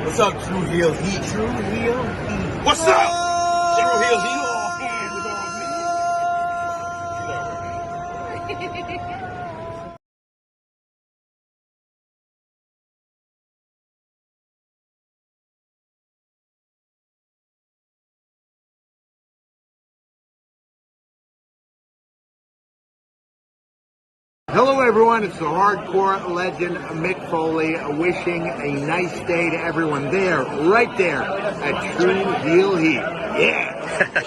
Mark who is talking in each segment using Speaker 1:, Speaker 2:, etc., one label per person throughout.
Speaker 1: What's up, True Heel Heat? True Heel Heat.
Speaker 2: What's up? True Heel Heat. All hands is on me.
Speaker 1: Hello, everyone. It's the hardcore legend Mick Foley wishing a nice day to everyone there, right there at True Heel Heat. Yeah.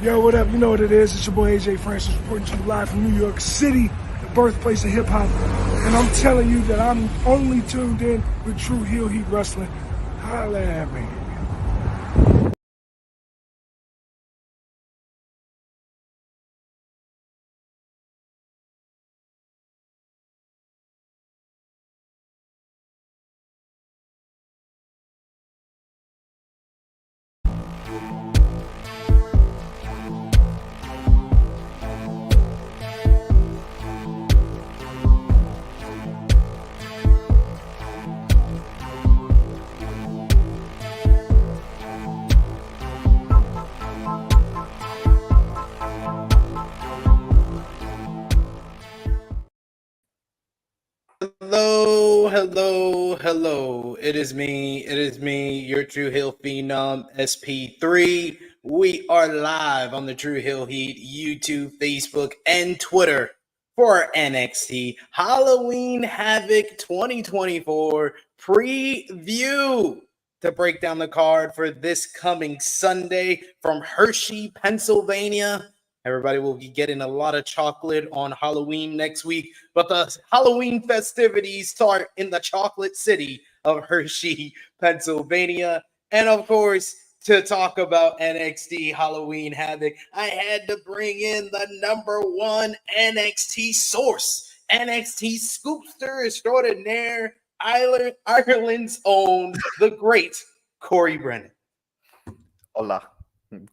Speaker 3: Yo, what up? You know what it is. It's your boy AJ Francis reporting to you live from New York City, the birthplace of hip-hop. And I'm telling you that I'm only tuned in with True Heel Heat Wrestling. Holla at me.
Speaker 4: Hello. It is me, your True Hill Phenom, SP3. We are live on the True Hill Heat YouTube, Facebook, and Twitter for NXT Halloween Havoc 2024 preview to break down the card for this coming Sunday from Hershey, Pennsylvania. Everybody will be getting a lot of chocolate on Halloween next week, but the Halloween festivities start in the chocolate city of Hershey, Pennsylvania. And of course, to talk about NXT Halloween Havoc, I had to bring in the #1 NXT source, NXT scoopster extraordinaire, Ireland's own, the great Corey Brennan.
Speaker 5: Hola.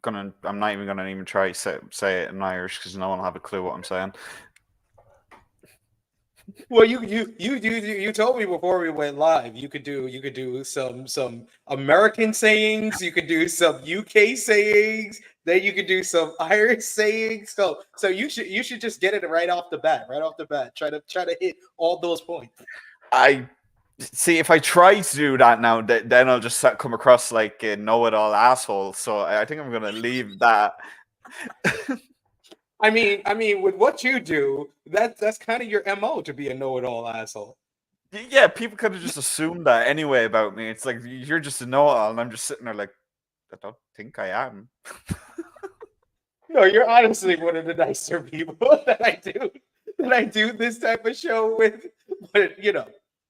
Speaker 5: I'm not even gonna try to say it in Irish because no one will have a clue what I'm saying.
Speaker 4: Well, you told me before we went live you could do some American sayings, you could do some UK sayings, then you could do some Irish sayings. So you should just get it right off the bat. Try to hit all those points.
Speaker 5: I see if I try to do that now, then I'll just come across like a know-it-all asshole. So I think I'm gonna leave that.
Speaker 4: I mean, with what you do, that's kind of your MO, to be a know-it-all asshole.
Speaker 5: Yeah, people kind of just assume that anyway about me. It's like you're just a know-it-all, and I'm just sitting there like, I don't think I am.
Speaker 4: No, you're honestly one of the nicer people that I do this type of show with. But you know,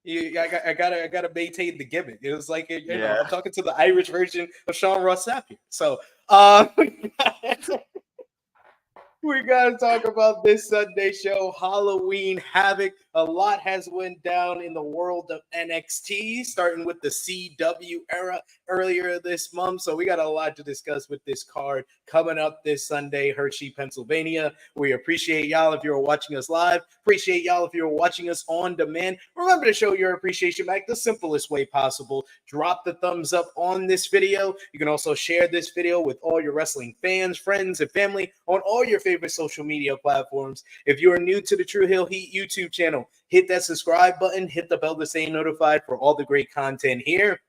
Speaker 4: I gotta maintain the gimmick. It was like I'm talking to the Irish version of Sean Ross Sapp. So we gotta talk about this Sunday show, Halloween Havoc. A lot has went down in the world of NXT, starting with the CW era earlier this month. So we got a lot to discuss with this card coming up this Sunday, Hershey, Pennsylvania. We appreciate y'all if you're watching us live. Appreciate y'all if you're watching us on demand. Remember to show your appreciation back the simplest way possible. Drop the thumbs up on this video. You can also share this video with all your wrestling fans, friends, and family on all your favorite social media platforms. If you are new to the True Hill Heat YouTube channel, hit that subscribe button, hit the bell to stay notified for all the great content here.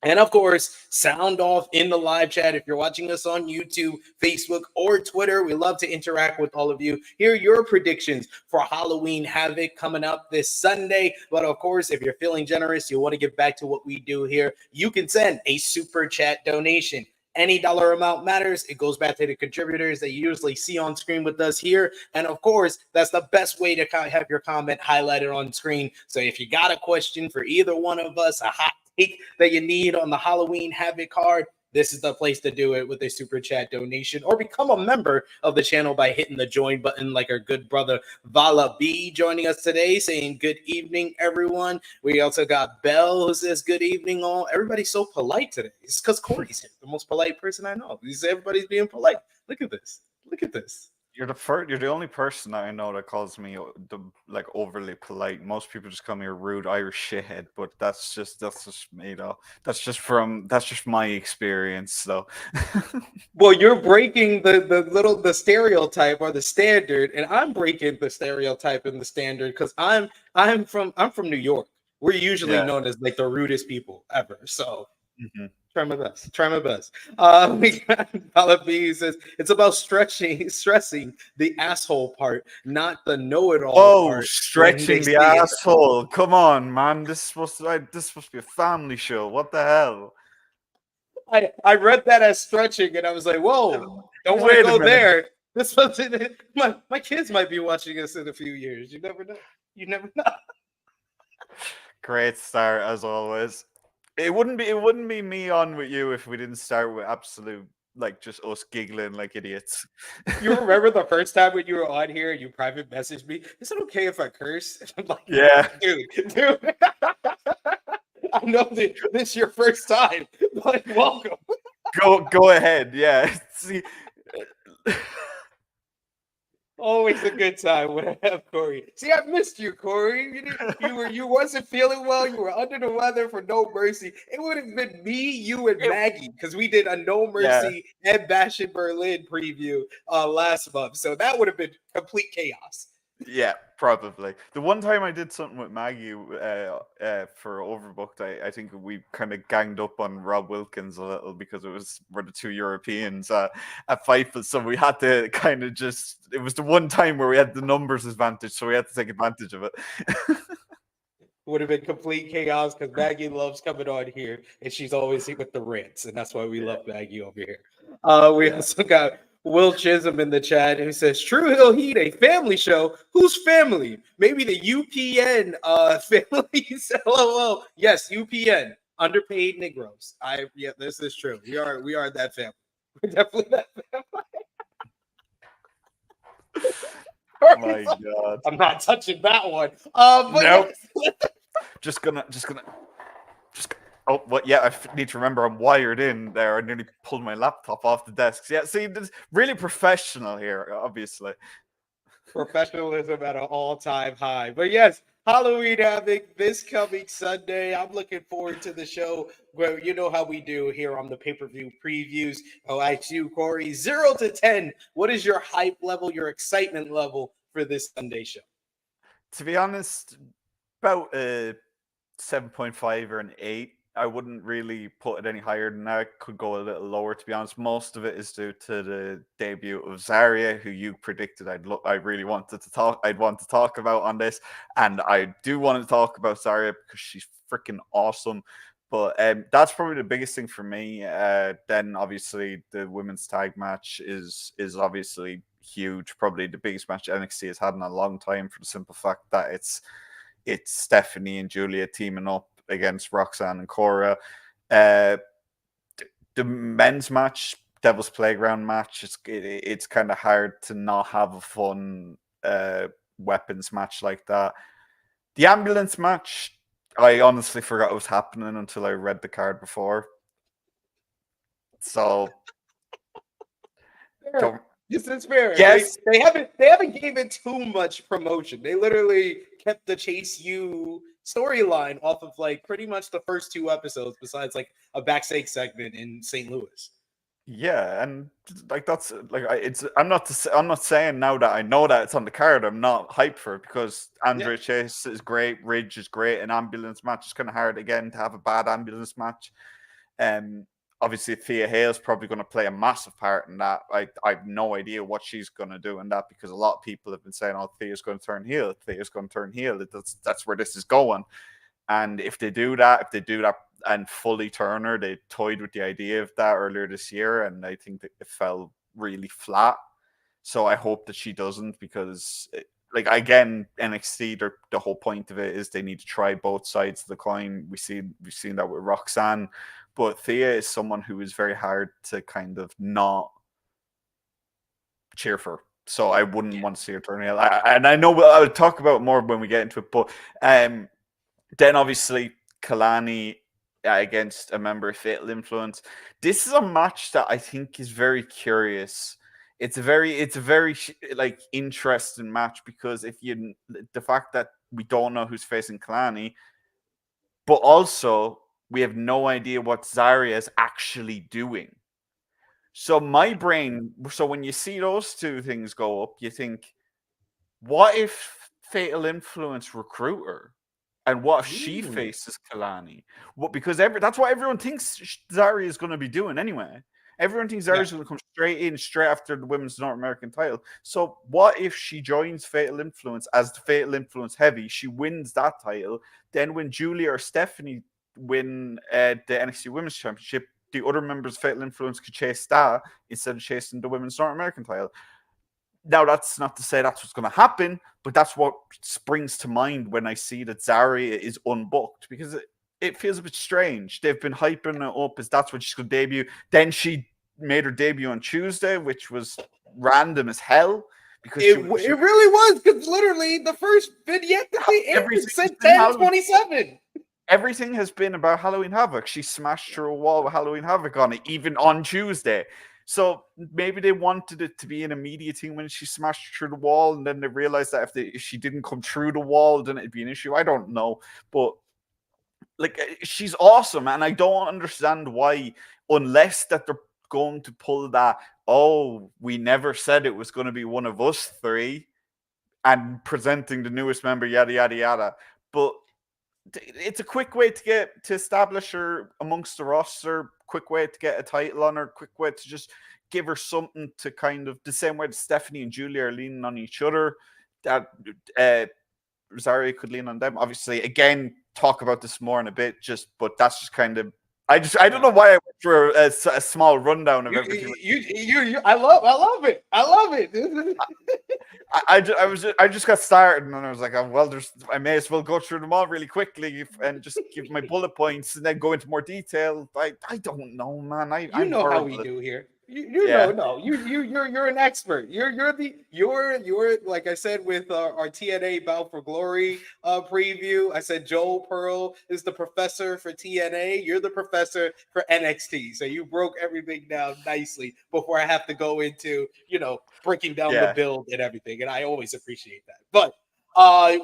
Speaker 4: And of course, sound off in the live chat. If you're watching us on YouTube, Facebook, or Twitter, we love to interact with all of you. Hear your predictions for Halloween Havoc coming up this Sunday. But of course, if you're feeling generous, you want to give back to what we do here, you can send a super chat donation. Any dollar amount matters. It goes back to the contributors that you usually see on screen with us here. And of course, that's the best way to have your comment highlighted on screen. So if you got a question for either one of us, a hot take that you need on the Halloween Havoc card, this is the place to do it with a super chat donation, or become a member of the channel by hitting the join button, like our good brother Vala B joining us today, saying good evening, everyone. We also got Belle who says good evening, all. Everybody's so polite today. It's because Corey's here, the most polite person I know. Everybody's being polite. Look at this. Look at this.
Speaker 5: You're the only person I know that calls me like overly polite. Most people just call me a rude Irish shithead, but that's just me though. That's just my experience though.
Speaker 4: Well, you're breaking the stereotype or the standard, and I'm breaking the stereotype and the standard because I'm from New York. We're usually known as like the rudest people ever. So try my best. Try my best. We got Paula B says it's about stressing the asshole part, not the know-it-all part.
Speaker 5: Oh, stretching the asshole! Come on, man. This is supposed to be a family show. What the hell?
Speaker 4: I read that as stretching, and I was like, "Whoa, don't want to go there." This was my kids might be watching us in a few years. You never know. You never know.
Speaker 5: Great start as always. It wouldn't be me on with you if we didn't start with absolute like just us giggling like idiots.
Speaker 4: You remember the first time when you were on here and you private messaged me? Is it okay if I curse? And I'm like,
Speaker 5: yeah,
Speaker 4: dude. I know that this is your first time, but welcome.
Speaker 5: Go ahead. Yeah. See.
Speaker 4: Always a good time when I have Corey. See, I missed you, Corey. You wasn't feeling well. You were under the weather for No Mercy. It would have been me, you, and Maggie because we did a No Mercy and Bash in Berlin preview last month. So that would have been complete chaos.
Speaker 5: Yeah, probably. The one time I did something with Maggie for Overbooked, I think we kind of ganged up on Rob Wilkins a little because we're the two Europeans at Fightful, so we had to kind of it was the one time where we had the numbers advantage, so we had to take advantage of it.
Speaker 4: Would have been complete chaos because Maggie loves coming on here, and she's always here with the rants, and that's why we love Maggie over here. We also got Will Chisholm in the chat who says, True Hill Heat, a family show. Whose family? Maybe the UPN families. LOL. Yes, UPN. Underpaid Negroes. This is true. We are that family. We're definitely that family.
Speaker 5: My God.
Speaker 4: I'm not touching that one.
Speaker 5: Nope. Just gonna. Oh, what? Yeah, I need to remember I'm wired in there. I nearly pulled my laptop off the desk. Yeah, see, this really professional here, obviously.
Speaker 4: Professionalism at an all-time high. But yes, Halloween Havoc this coming Sunday. I'm looking forward to the show. Well, you know how we do here on the pay-per-view previews. I'll ask you, Corey, 0 to 10. What is your hype level, your excitement level for this Sunday show?
Speaker 5: To be honest, about 7.5 or an 8. I wouldn't really put it any higher than that. Could go a little lower, to be honest. Most of it is due to the debut of Zarya, who you predicted I'd want to talk about on this, and I do want to talk about Zarya because she's freaking awesome. But that's probably the biggest thing for me. Then obviously the women's tag match is obviously huge. Probably the biggest match NXT has had in a long time, for the simple fact that it's Stephanie and Giulia teaming up against Roxanne and Cora. The men's match, Devil's Playground match, it's kind of hard to not have a fun weapons match like that. The ambulance match, I honestly forgot it was happening until I read the card before. So
Speaker 4: This is fair.
Speaker 5: Yes.
Speaker 4: They haven't given too much promotion. They literally kept the Chase U storyline off of like pretty much the first 2 episodes, besides like a backstage segment in St. Louis.
Speaker 5: Yeah, and like that's like I'm not saying now that I know that it's on the card, I'm not hyped for it because Andre Chase is great, Ridge is great, an ambulance match is kind of hard again to have a bad ambulance match. Obviously Thea Hale's probably going to play a massive part in that. I have no idea what she's going to do in that because a lot of people have been saying, "Oh, Thea's going to turn heel. Thea's going to turn heel." That's where this is going. And if they do that and fully turn her, they toyed with the idea of that earlier this year, and I think that it fell really flat. So I hope that she doesn't because, like, again, NXT, the whole point of it is they need to try both sides of the coin. We've seen that with Roxanne. But Thea is someone who is very hard to kind of not cheer for. So I wouldn't want to see her turn heel. And I know I'll talk about more when we get into it. But then obviously Kalani against a member of Fatal Influence. This is a match that I think is very curious. It's a very like interesting match because the fact that we don't know who's facing Kalani, but also we have no idea what Zarya is actually doing. So when you see those two things go up, you think, what if Fatal Influence recruit her? And what if she faces Kalani? Because that's what everyone thinks Zarya is going to be doing anyway. Everyone thinks Zarya is going to come straight after the women's North American title. So what if she joins Fatal Influence as the Fatal Influence heavy? She wins that title. Then when Giulia or Stephanie win the NXT Women's Championship, the other members of Fatal Influence could chase that instead of chasing the women's North American title. Now, that's not to say that's what's going to happen, but that's what springs to mind when I see that Zarya is unbooked, because it feels a bit strange. They've been hyping it up as that's when she's going to debut. Then she made her debut on Tuesday, which was random as hell. Because
Speaker 4: it really was, because literally the first vignette that they aired said 10/27.
Speaker 5: Everything has been about Halloween Havoc. She smashed through a wall with Halloween Havoc on it, even on Tuesday. So maybe they wanted it to be an immediate thing when she smashed through the wall, and then they realized that if she didn't come through the wall, then it'd be an issue. I don't know. But like, she's awesome, and I don't understand why, unless that they're going to pull that, oh, we never said it was going to be one of us three, and presenting the newest member, yada, yada, yada. But it's a quick way to establish her amongst the roster, quick way to get a title on her, quick way to just give her something to kind of, the same way that Stephanie and Giulia are leaning on each other, that Zarya could lean on them. Obviously, again, talk about this more in a bit, but that's just kind of, I don't know why I went through a small rundown of everything.
Speaker 4: I love it. I love it.
Speaker 5: I just got started, and I was like, oh, well, I may as well go through them all really quickly and just give my bullet points and then go into more detail. I don't know, man. I know
Speaker 4: how we do here. You're an expert. You're like I said with our TNA Bout for Glory preview. I said Joel Pearl is the professor for TNA. You're the professor for NXT. So you broke everything down nicely before I have to go into breaking down the build and everything. And I always appreciate that. But I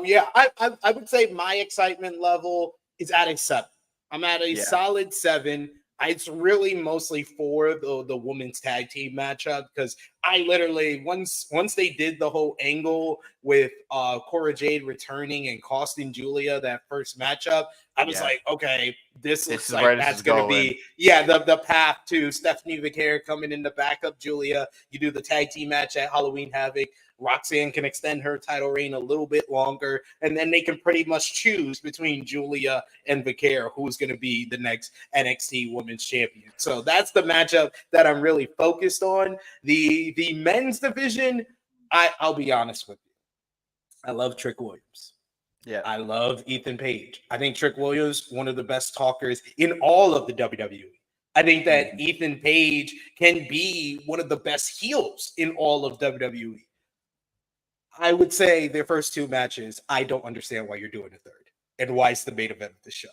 Speaker 4: would say my excitement level is at a 7. I'm at a solid 7. It's really mostly for the women's tag team matchup, because I literally, once they did the whole angle with Cora Jade returning and costing Giulia that first matchup, I was like, okay, this looks like that's going to be the path to Stephanie Vaquer coming in to back up Giulia. You do the tag team match at Halloween Havoc. Roxanne can extend her title reign a little bit longer, and then they can pretty much choose between Giulia and Vaquer who's going to be the next NXT Women's Champion. So that's the matchup that I'm really focused on. The men's division, I'll be honest with you, I love Trick Williams.
Speaker 5: Yeah,
Speaker 4: I love Ethan Page. I think Trick Williams, one of the best talkers in all of the WWE. I think that Ethan Page can be one of the best heels in all of WWE. I would say their first 2 matches, I don't understand why you're doing a third and why it's the main event of the show.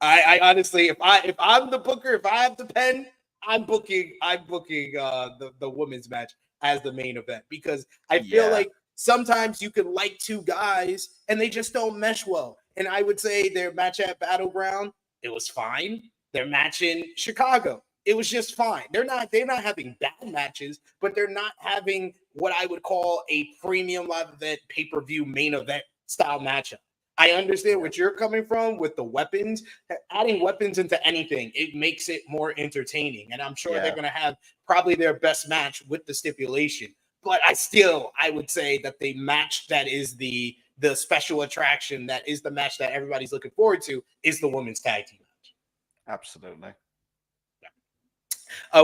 Speaker 4: I honestly, if I'm the booker, if I have the pen, I'm booking the women's match as the main event, because I feel like sometimes you could like 2 guys and they just don't mesh well. And I would say their match at Battleground, it was fine. Their match in Chicago, it was just fine. They're not having bad matches, but they're not having what I would call a premium live event pay-per-view main event style matchup. I understand what you're coming from with the weapons. Adding weapons into anything, it makes it more entertaining. And I'm sure they're going to have probably their best match with the stipulation. But I would say that the match that is the special attraction, that is the match that everybody's looking forward to, is the women's tag team match.
Speaker 5: Absolutely.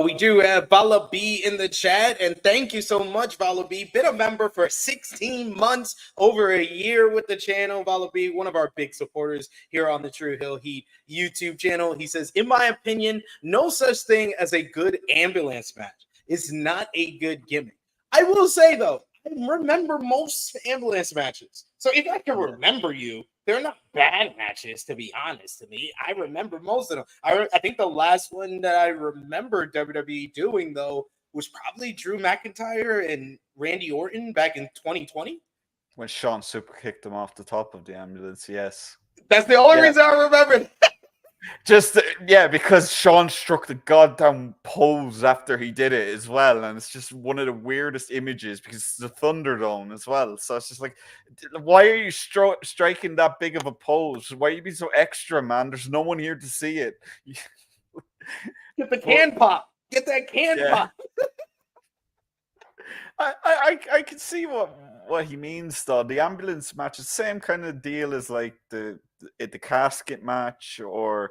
Speaker 4: We do have Vala B in the chat, and thank you so much, Vala B. Been a member for 16 months, over a year with the channel. Vala B, one of our big supporters here on the True Hill Heat YouTube channel. He says, in my opinion, no such thing as a good ambulance match. It's not a good gimmick. I will say, though, I remember most ambulance matches. So if I can remember you, they're not bad matches, to be honest to me. I remember most of them. I think the last one that I remember WWE doing, though, was probably Drew McIntyre and Randy Orton back in 2020.
Speaker 5: When Sean super kicked him off the top of the ambulance, yes.
Speaker 4: That's the only reason I remember.
Speaker 5: Just, because Sean struck the goddamn pose after he did it as well. And it's just one of the weirdest images because it's the Thunderdome as well. So it's just like, why are you striking that big of a pose? Why are you being so extra, man? There's no one here to see it.
Speaker 4: Get the can pop. Get that can pop.
Speaker 5: I can see what he means, though. The ambulance match is the same kind of deal as like the casket match, or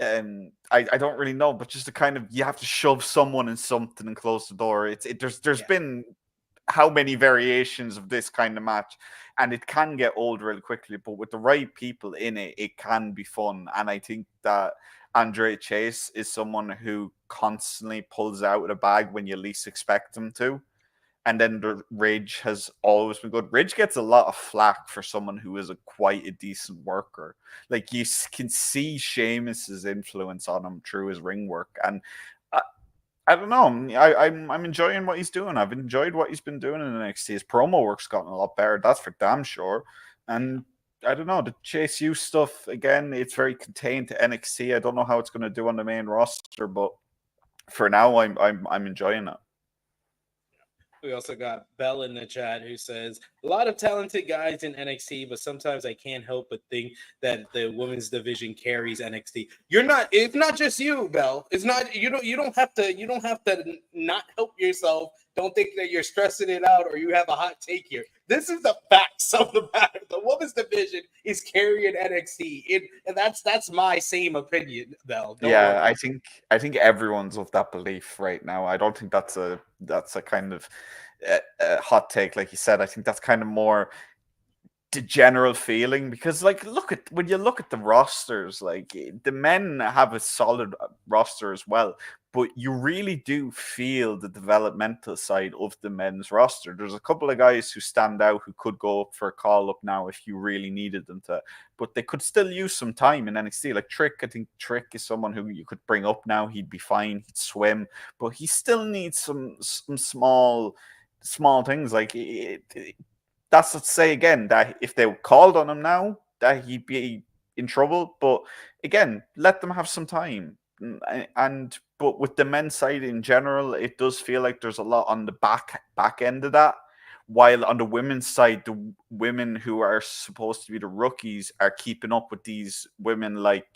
Speaker 5: I don't really know, but just the kind of, you have to shove someone in something and close the door. There's been how many variations of this kind of match, and it can get old really quickly, but with the right people in it, it can be fun. And I think that Andre Chase is someone who constantly pulls out of the bag when you least expect him to. And then the Ridge has always been good. Ridge gets a lot of flack for someone who is quite a decent worker. Like, you can see Sheamus's influence on him through his ring work. And I don't know. I'm enjoying what he's doing. I've enjoyed what he's been doing in NXT. His promo work's gotten a lot better. That's for damn sure. And I don't know, the Chase U stuff, again, it's very contained to NXT. I don't know how it's going to do on the main roster, but for now, I'm enjoying it.
Speaker 4: We also got Bell in the chat who says, a lot of talented guys in NXT, but sometimes I can't help but think that the women's division carries NXT. It's not just you, Bell. It's not, you don't have to not help yourself. Don't think that you're stressing it out or you have a hot take here. This is the facts of the matter. The women's division is carrying NXT. And that's my same opinion, Bell. Don't worry.
Speaker 5: I think everyone's of that belief right now. I don't think that's a kind of hot take, like you said. I think that's kind of more the general feeling, because like when you look at the rosters, like the men have a solid roster as well, but you really do feel the developmental side of the men's roster. There's a couple of guys who stand out who could go up for a call up now if you really needed them to, but they could still use some time in NXT. Like Trick, I think Trick is someone who you could bring up now. He'd be fine. He'd swim, but he still needs some small things. Like that's to say again that if they called on him now, that he'd be in trouble. But again, let them have some time. But with the men's side in general, it does feel like there's a lot on the back end of that. While on the women's side, the women who are supposed to be the rookies are keeping up with these women like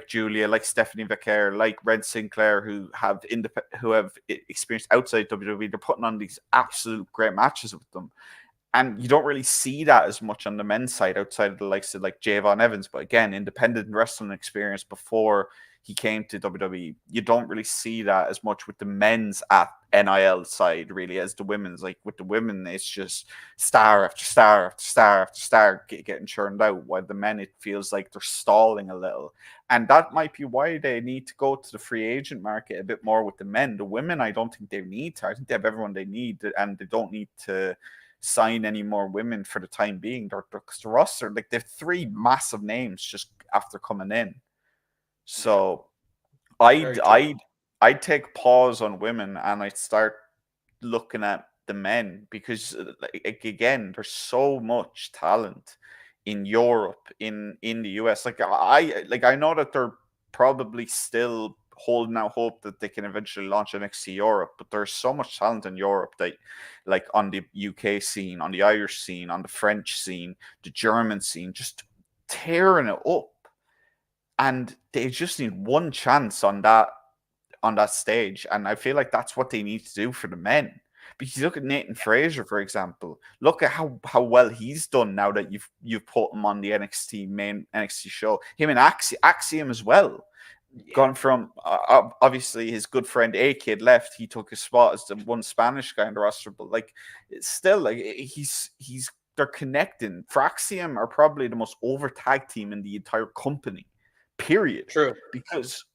Speaker 5: Giulia, like Stephanie Vaquer, like Red Sinclair, who have experience outside WWE. They're putting on these absolute great matches with them. And you don't really see that as much on the men's side outside of the likes of like Javon Evans. But again, independent wrestling experience before he came to WWE, you don't really see that as much with the men's at NIL side, really, as the women's. Like with the women, it's just star after star after star after star getting churned out. While the men, it feels like they're stalling a little. And that might be why they need to go to the free agent market a bit more with the men. The women, I don't think they need to. I think they have everyone they need, and they don't need to sign any more women for the time being. Because the roster, like, they have three massive names just after coming in. So I'd take pause on women and I'd start looking at the men, because like, again, there's so much talent in Europe, in the US. Like I know that they're probably still holding out hope that they can eventually launch NXT Europe, but there's so much talent in Europe that, like, on the UK scene, on the Irish scene, on the French scene, the German scene, just tearing it up. And they just need one chance on that stage. And I feel like that's what they need to do for the men. Because you look at Nathan Frazier, for example. Look at how well he's done now that you've put him on the main NXT show. Him and Axiom as well. gone from obviously his good friend A Kid left. He took his spot as the one Spanish guy in the roster, but like it's still like he's they're connecting. Fraxium are probably the most over tag team in the entire company, period.
Speaker 4: True.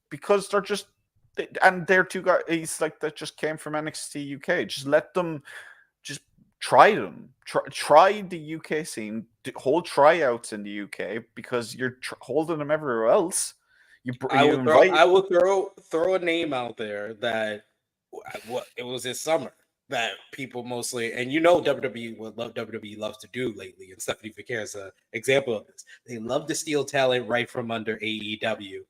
Speaker 5: Because they're just and they're two guys like that just came from NXT UK. Just let them just try them. Try the UK scene. Hold tryouts in the UK because you're holding them everywhere else.
Speaker 4: I will throw a name out there that it was this summer that people mostly, and WWE, what WWE loves to do lately, and Stephanie Vaquer is an example of this. They love to steal talent right from under AEW.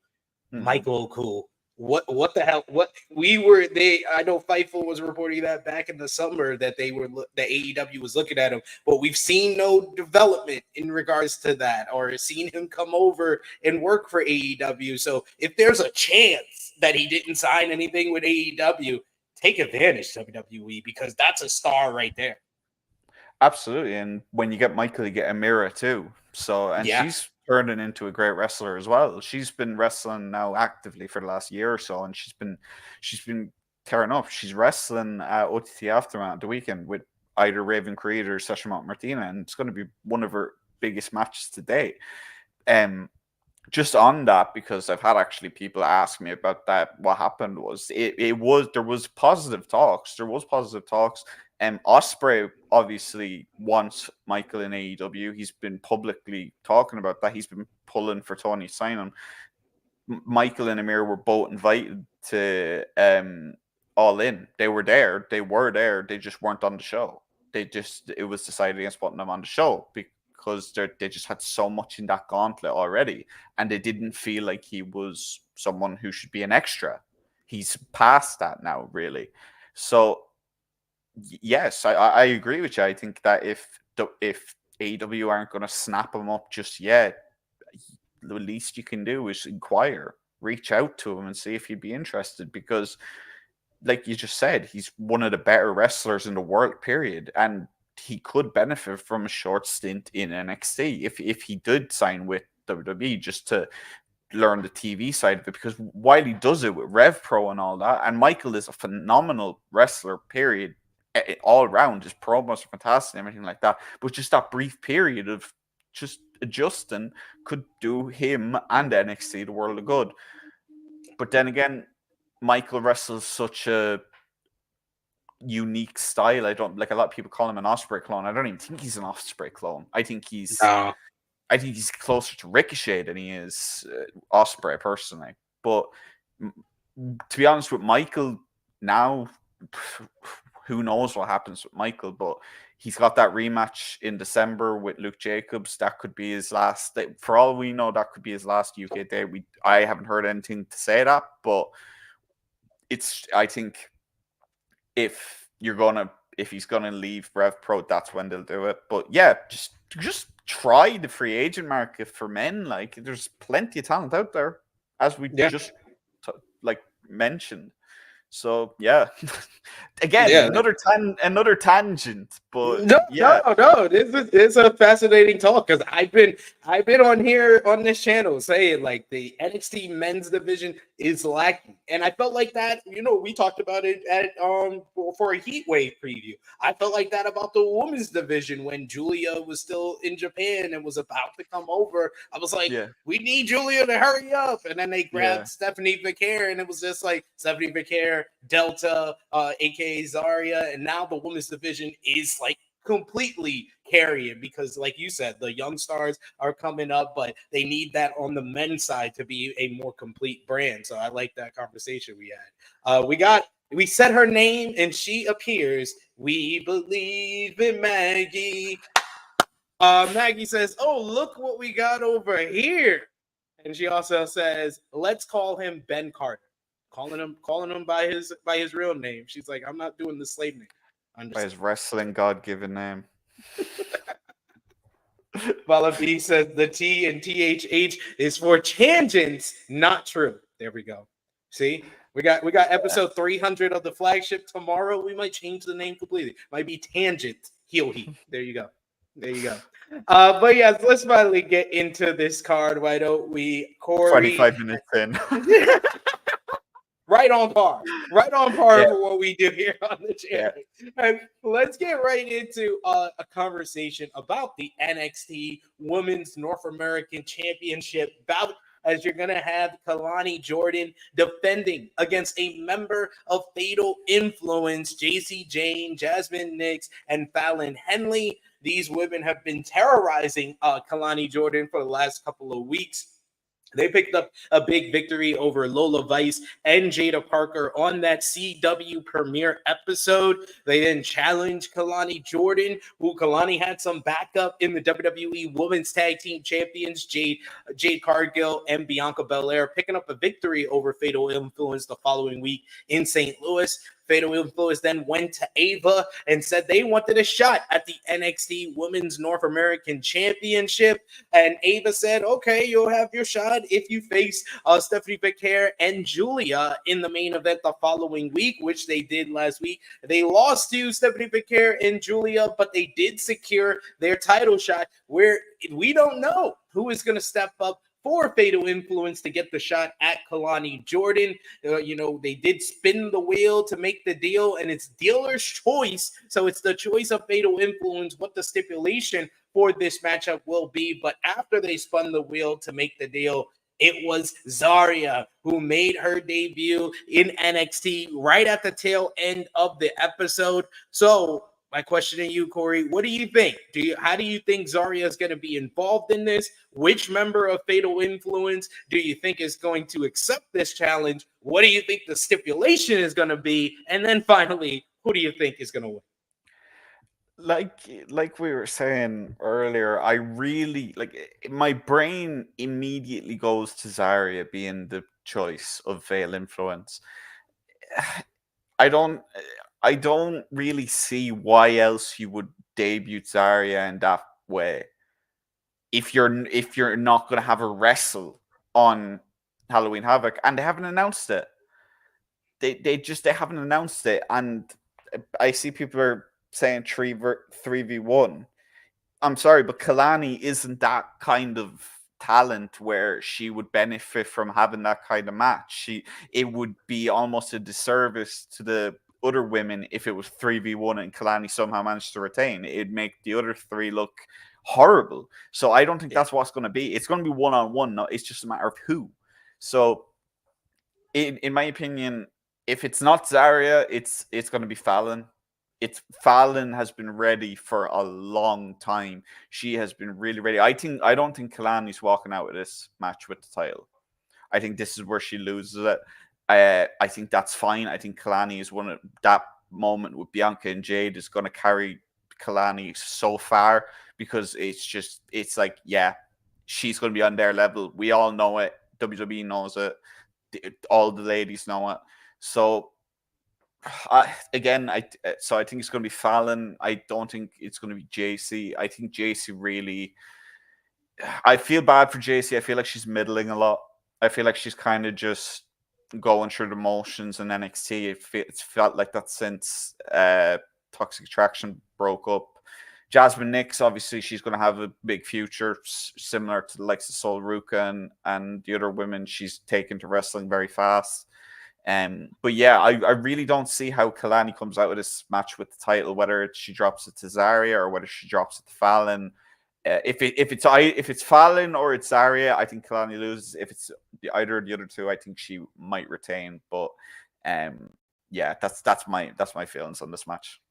Speaker 4: Michael O'Cool. What the hell? I know Fightful was reporting that back in the summer that the AEW was looking at him, but we've seen no development in regards to that or seen him come over and work for AEW. So if there's a chance that he didn't sign anything with AEW, take advantage, WWE, because that's a star right there.
Speaker 5: Absolutely. And when you get Michael, you get Amira too. So, and she's turning into a great wrestler as well. She's been wrestling now actively for the last year or so, and she's been tearing up. She's wrestling at OTT Aftermath the weekend with either Raven Creed or Sasha Martina, and it's going to be one of her biggest matches to date. Just on that, because I've had actually people ask me about that. What happened was there was positive talks. Ospreay obviously wants Michael in AEW. He's been publicly talking about that. He's been pulling for Tony signing. Michael and Amir were both invited to All In. They were there. They just weren't on the show. It was decided against putting them on the show because they just had so much in that gauntlet already, and they didn't feel like he was someone who should be an extra. He's past that now, really. So yes, I agree with you. I think that if AEW aren't going to snap him up just yet, the least you can do is inquire, reach out to him and see if he'd be interested, because like you just said, he's one of the better wrestlers in the world, period. And he could benefit from a short stint in NXT if he did sign with WWE just to learn the TV side of it, because while he does it with Rev Pro and all that, and Michael is a phenomenal wrestler, period, all around, his promos are fantastic and everything like that, but just that brief period of just adjusting could do him and NXT the world of good. But then again, Michael wrestles such a unique style. I don't like, a lot of people call him an Ospreay clone. I don't even think he's an Ospreay clone. I think he's closer to Ricochet than he is Ospreay personally. But to be honest with Michael now, who knows what happens with Michael, but he's got that rematch in December with Luke Jacobs. That could be his last day. For all we know, that could be his last UK day. I haven't heard anything to say that, but I think if he's gonna leave Rev Pro, that's when they'll do it. But yeah, just try the free agent market for men. Like, there's plenty of talent out there, as we just mentioned. So yeah, again, another tangent, but
Speaker 4: no. This is a fascinating talk, because I've been on here on this channel saying like the NXT men's division is lacking, and I felt like that. We talked about it at for a Heat Wave preview. I felt like that about the women's division when Giulia was still in Japan and was about to come over. I was like, we need Giulia to hurry up, and then they grabbed Stephanie Vaquer, and it was just like Stephanie Vaquer, Delta, aka Zarya, and now the women's division is like completely carrying, because like you said, the young stars are coming up, but they need that on the men's side to be a more complete brand. So I like that conversation we had. We said her name and she appears. We believe in Maggie. Maggie says, "Oh, look what we got over here," and she also says, "Let's call him Ben Carter." Calling him by his real name. She's like, "I'm not doing the slave name."
Speaker 5: By his wrestling God-given name.
Speaker 4: Vala B says the T and THH is for tangents, not true. There we go. See, we got episode 300 of the flagship tomorrow. We might change the name completely. Might be Tangent Heel Heat. There you go. There you go. But yes, let's finally get into this card. Why don't we, Corey?
Speaker 5: 25 minutes in.
Speaker 4: Right on par. Right on par
Speaker 5: Yeah.
Speaker 4: for what we do here on the
Speaker 5: Yeah.
Speaker 4: channel. And let's get right into a conversation about the NXT Women's North American Championship bout, as you're going to have Kalani Jordan defending against a member of Fatal Influence, JC Jane, Jasmine Nix, and Fallon Henley. These women have been terrorizing Kalani Jordan for the last couple of weeks. They picked up a big victory over Lola Vice and Jada Parker on that CW premiere episode. They then challenged Kalani Jordan, who Kalani had some backup in the WWE Women's Tag Team Champions, Jade Cargill and Bianca Belair, picking up a victory over Fatal Influence the following week in St. Louis. Fatal Influence then went to Ava and said they wanted a shot at the NXT Women's North American Championship. And Ava said, okay, you'll have your shot if you face Stephanie Vaquer and Giulia in the main event the following week, which they did last week. They lost to Stephanie Vaquer and Giulia, but they did secure their title shot, where we don't know who is going to step up for Fatal Influence to get the shot at Kalani Jordan. They did spin the wheel to make the deal, and it's dealer's choice. So it's the choice of Fatal Influence what the stipulation for this matchup will be. But after they spun the wheel to make the deal, it was Zarya who made her debut in NXT right at the tail end of the episode. So my question to you, Corey, what do you think? How do you think Zarya is going to be involved in this? Which member of Fatal Influence do you think is going to accept this challenge? What do you think the stipulation is going to be? And then finally, who do you think is going to win?
Speaker 5: Like we were saying earlier, I really my brain immediately goes to Zarya being the choice of Fatal Influence. I don't really see why else you would debut Zarya in that way. If you're not going to have a wrestle on Halloween Havoc, and they haven't announced it. They haven't announced it, and I see people are saying 3v1. I'm sorry, but Kalani isn't that kind of talent where she would benefit from having that kind of match. It would be almost a disservice to the other women if it was 3v1 and Kalani somehow managed to retain. It'd make the other three look horrible. So I don't think that's what's going to be. It's going to be one-on-one. No, it's just a matter of who. So in my opinion, if it's not Zarya, it's going to be Fallon. Fallon has been ready for a long time. She has been really ready. I don't think Kalani's walking out of this match with the title. I think this is where she loses it. I think that's fine. I think Kalani is one of that moment with Bianca and Jade is going to carry Kalani so far, because it's like, yeah, she's going to be on their level. We all know it. WWE knows it. All the ladies know it. So I think it's going to be Fallon. I don't think it's going to be JC. I think JC really. I feel bad for JC. I feel like she's middling a lot. I feel like she's kind of just going through the motions in NXT. It's felt like that since Toxic Attraction broke up. Jasmine Nix, obviously, she's going to have a big future, similar to the likes of Sol Ruka and the other women she's taken to wrestling very fast. But yeah, I really don't see how Kalani comes out of this match with the title, whether she drops it to Zarya or whether she drops it to Fallon. If it's Fallon or it's Zarya, I think Kalani loses. If it's either of the other two, I think she might retain. But yeah, that's my feelings on this match.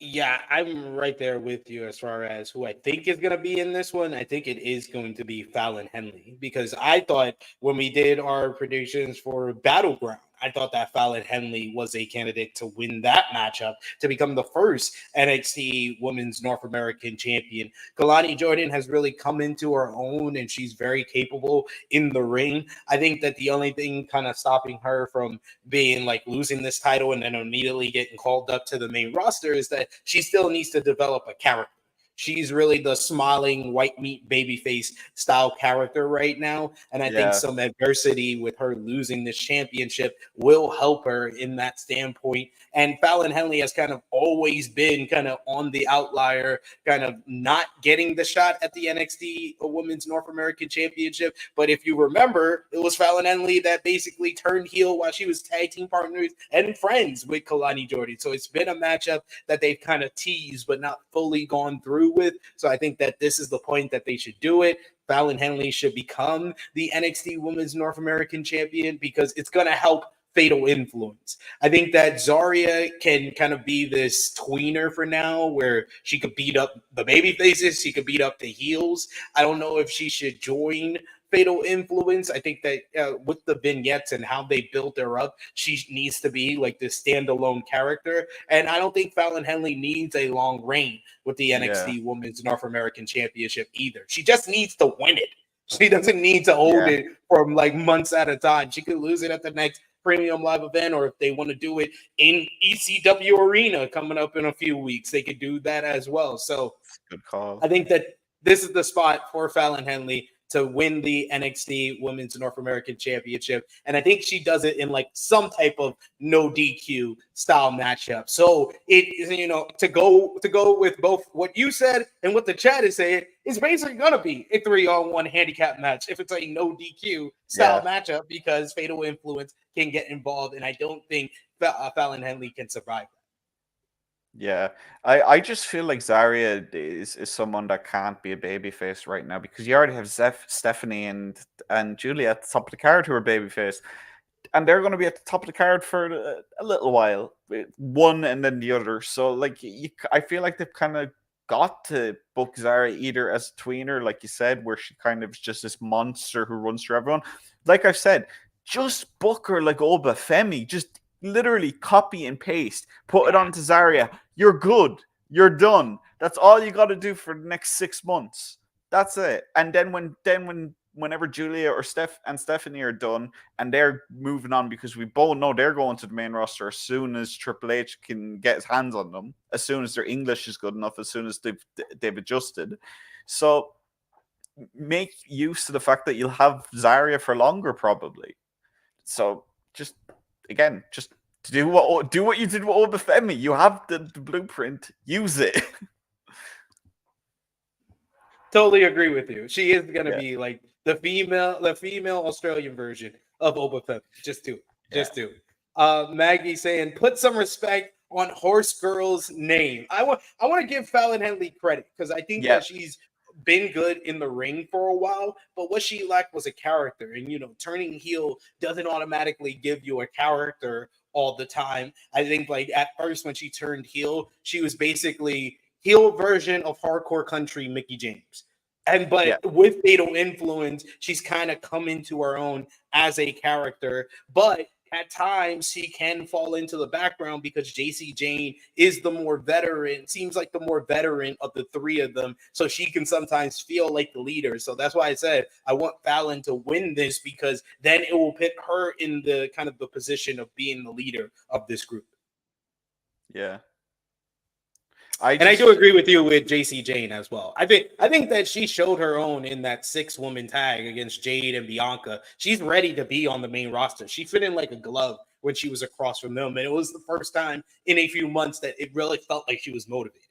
Speaker 4: Yeah, I'm right there with you as far as who I think is going to be in this one. I think it is going to be Fallon Henley, because I thought when we did our predictions for Battleground, I thought that Fallon Henley was a candidate to win that matchup to become the first NXT Women's North American Champion. Kalani Jordan has really come into her own, and she's very capable in the ring. I think that the only thing kind of stopping her from being like losing this title and then immediately getting called up to the main roster is that she still needs to develop a character. she's really the smiling white meat babyface style character right now. And I think some adversity with her losing this championship will help her in that standpoint. And Fallon Henley has kind of always been kind of on the outlier, kind of not getting the shot at the NXT Women's North American Championship. But if you remember, it was Fallon Henley that basically turned heel while she was tag team partners and friends with Kalani Jordan. So it's been a matchup that they've kind of teased but not fully gone through with. So I think that this is the point that they should do it. Fallon Henley should become the NXT Women's North American Champion because it's going to help Fatal Influence. I think that Zarya can kind of be this tweener for now where she could beat up the baby faces, she could beat up the heels. I don't know if she should join Fatal Influence. I think that with the vignettes and how they built her up, she needs to be like this standalone character. And I don't think Fallon Henley needs a long reign with the NXT Women's North American Championship either. She just needs to win it. She doesn't need to hold it for like months at a time. She could lose it at the next premium live event, or if they want to do it in ECW Arena coming up in a few weeks, they could do that as well. So
Speaker 5: good call.
Speaker 4: I think that this is the spot for Fallon Henley to win the NXT Women's North American Championship. And I think she does it in like some type of no DQ style matchup. So it is, you know, to go with both what you said and what the chat is saying, it's basically going to be a 3-on-1 handicap match if it's a no DQ style matchup, because Fatal Influence can get involved. And I don't think Fallon Henley can survive that.
Speaker 5: Yeah, I just feel like Zarya is someone that can't be a babyface right now because you already have Stephanie and Giulia at the top of the card who are babyface, and they're going to be at the top of the card for a little while, one and then the other. So like, I feel like they've kind of got to book Zarya either as a tweener, like you said, where she kind of is just this monster who runs through everyone. Like I've said, just book her like Oba Femi, just literally copy and paste, put it onto Zarya. You're good. You're done. That's all you got to do for the next 6 months. That's it. And then whenever Giulia or Stephanie are done and they're moving on, because we both know they're going to the main roster as soon as Triple H can get his hands on them, as soon as their English is good enough, as soon as they've adjusted. So make use of the fact that you'll have Zarya for longer, probably. So just do what you did with Obafemi. You have the blueprint. Use it.
Speaker 4: Totally agree with you. She is going to be like the female Australian version of Obafemi. Just do it. Maggie saying, put some respect on Horse Girl's name. I want to give Fallon Henley credit because I think that she's been good in the ring for a while, but what she lacked was a character. And, you know, turning heel doesn't automatically give you a character all the time. I think like at first when she turned heel, she was basically heel version of hardcore country Mickie James. But with Fatal Influence, she's kind of come into her own as a character. But at times she can fall into the background because JC Jane is the more veteran, seems like the more veteran of the three of them. So she can sometimes feel like the leader. So that's why I said I want Fallon to win this, because then it will put her in the kind of the position of being the leader of this group.
Speaker 5: Yeah.
Speaker 4: I do agree with you with JC Jane as well. I think that she showed her own in that 6-woman tag against Jade and Bianca. She's ready to be on the main roster. She fit in like a glove when she was across from them, and it was the first time in a few months that it really felt like she was motivated.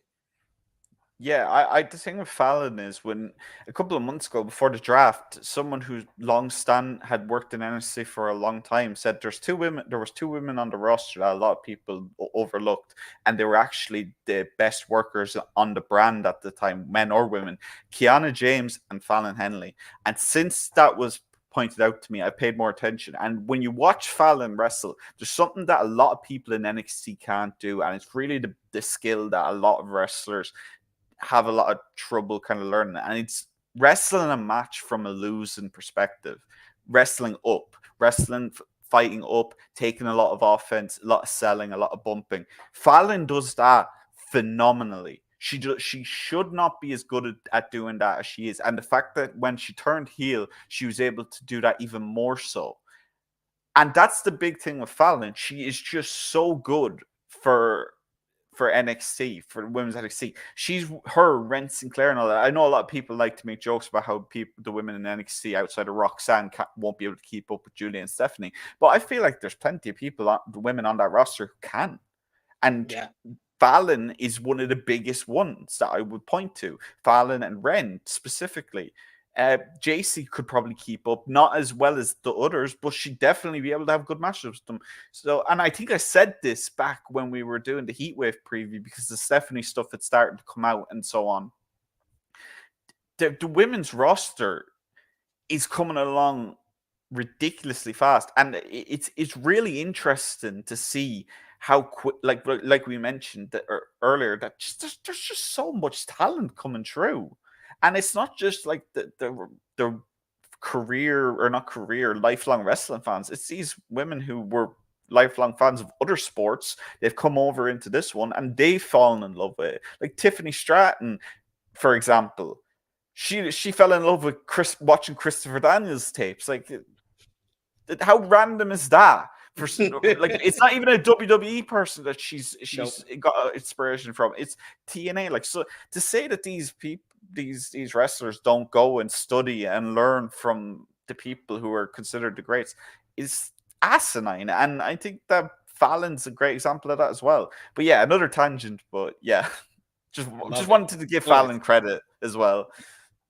Speaker 5: Yeah, the thing with Fallon is when a couple of months ago before the draft, someone who had worked in NXT for a long time said there was two women on the roster that a lot of people overlooked, and they were actually the best workers on the brand at the time, men or women, Kiana James and Fallon Henley. And since that was pointed out to me, I paid more attention. And when you watch Fallon wrestle, there's something that a lot of people in NXT can't do, and it's really the skill that a lot of wrestlers have a lot of trouble kind of learning, and it's wrestling a match from a losing perspective, fighting up, taking a lot of offense, a lot of selling, a lot of bumping. Fallon does that phenomenally. She should not be as good at doing that as she is, and the fact that when she turned heel, she was able to do that even more so. And that's the big thing with Fallon. She is just so good for NXT, for women's NXT. She's her, Ren Sinclair and all that. I know a lot of people like to make jokes about how the women in NXT outside of Roxanne won't be able to keep up with Giulia and Stephanie, but I feel like there's plenty of the women on that roster who can. And Fallon is one of the biggest ones that I would point to. Fallon and Ren specifically. JC could probably keep up, not as well as the others, but she'd definitely be able to have good matchups with them. So, and I think I said this back when we were doing the Heatwave preview, because the Stephanie stuff had started to come out and so on. The women's roster is coming along ridiculously fast, and it's really interesting to see how quick, like we mentioned earlier, that there's just so much talent coming through. And it's not just like the career, or not career, lifelong wrestling fans. It's these women who were lifelong fans of other sports. They've come over into this one and they've fallen in love with it. Like Tiffany Stratton, for example, she fell in love with watching Christopher Daniels tapes. Like, how random is that? For like, it's not even a WWE person that she's got inspiration from. It's TNA. Like, so to say that these people, these wrestlers don't go and study and learn from the people who are considered the greats is asinine. And I think that Fallon's a great example of that as well. But yeah, another tangent. But yeah, just wanted to give Fallon credit as well.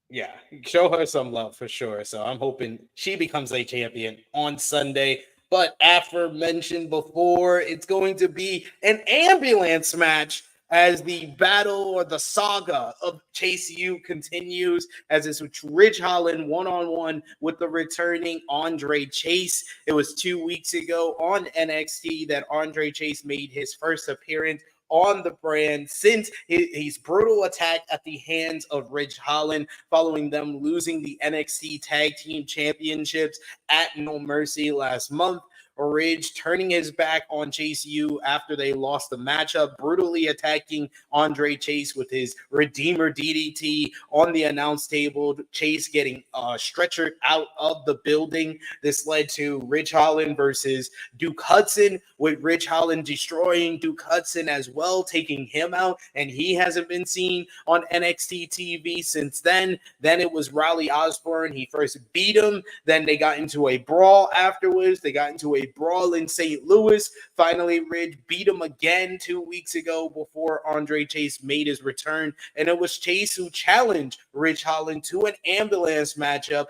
Speaker 4: Yeah, show her some love for sure. So I'm hoping she becomes a champion on Sunday. But aforementioned before, it's going to be an ambulance match as the battle or the saga of Chase U continues, as it's Ridge Holland one-on-one with the returning Andre Chase. It was 2 weeks ago on NXT that Andre Chase made his first appearance on the brand since his brutal attack at the hands of Ridge Holland, following them losing the NXT Tag Team Championships at No Mercy last month. Ridge turning his back on Chase U after they lost the matchup, brutally attacking Andre Chase with his Redeemer DDT on the announce table. Chase getting stretchered out of the building. This led to Ridge Holland versus Duke Hudson, with Ridge Holland destroying Duke Hudson as well, taking him out, and he hasn't been seen on NXT TV since then. Then it was Riley Osborne. He first beat him. Then they got into a brawl afterwards. They got into a brawl in St. Louis. Finally, Ridge beat him again 2 weeks ago before Andre Chase made his return. And it was Chase who challenged Ridge Holland to an ambulance matchup,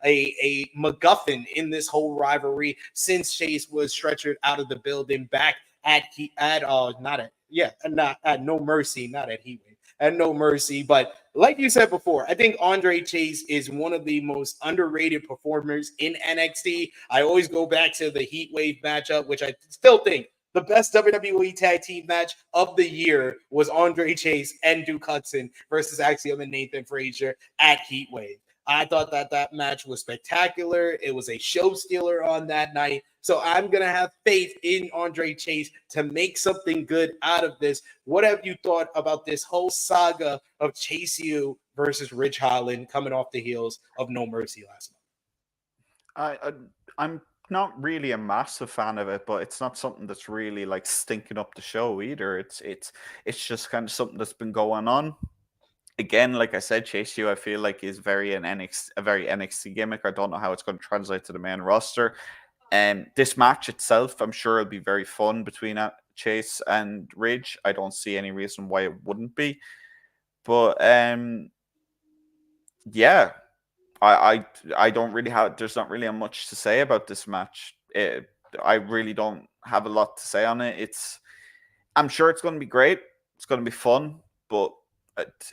Speaker 4: a MacGuffin in this whole rivalry, since Chase was stretchered out of the building back at No Mercy, not at Heatwave, at No Mercy. But like you said before, I think Andre Chase is one of the most underrated performers in NXT. I always go back to the Heatwave matchup, which I still think the best WWE tag team match of the year was Andre Chase and Duke Hudson versus Axiom and Nathan Frazier at Heatwave. I thought that match was spectacular. It was a show stealer on that night. So I'm going to have faith in Andre Chase to make something good out of this. What have you thought about this whole saga of Chase U versus Ridge Holland coming off the heels of No Mercy last month?
Speaker 5: I'm not really a massive fan of it, but it's not something that's really like stinking up the show either. It's just kind of something that's been going on. Again, like I said, Chase U, I feel like is a very NXT gimmick. I don't know how it's going to translate to the main roster. And this match itself, I'm sure it'll be very fun between Chase and Ridge. I don't see any reason why it wouldn't be. But yeah, I don't really have. There's not really much to say about this match. I really don't have a lot to say on it. I'm sure it's going to be great. It's going to be fun, but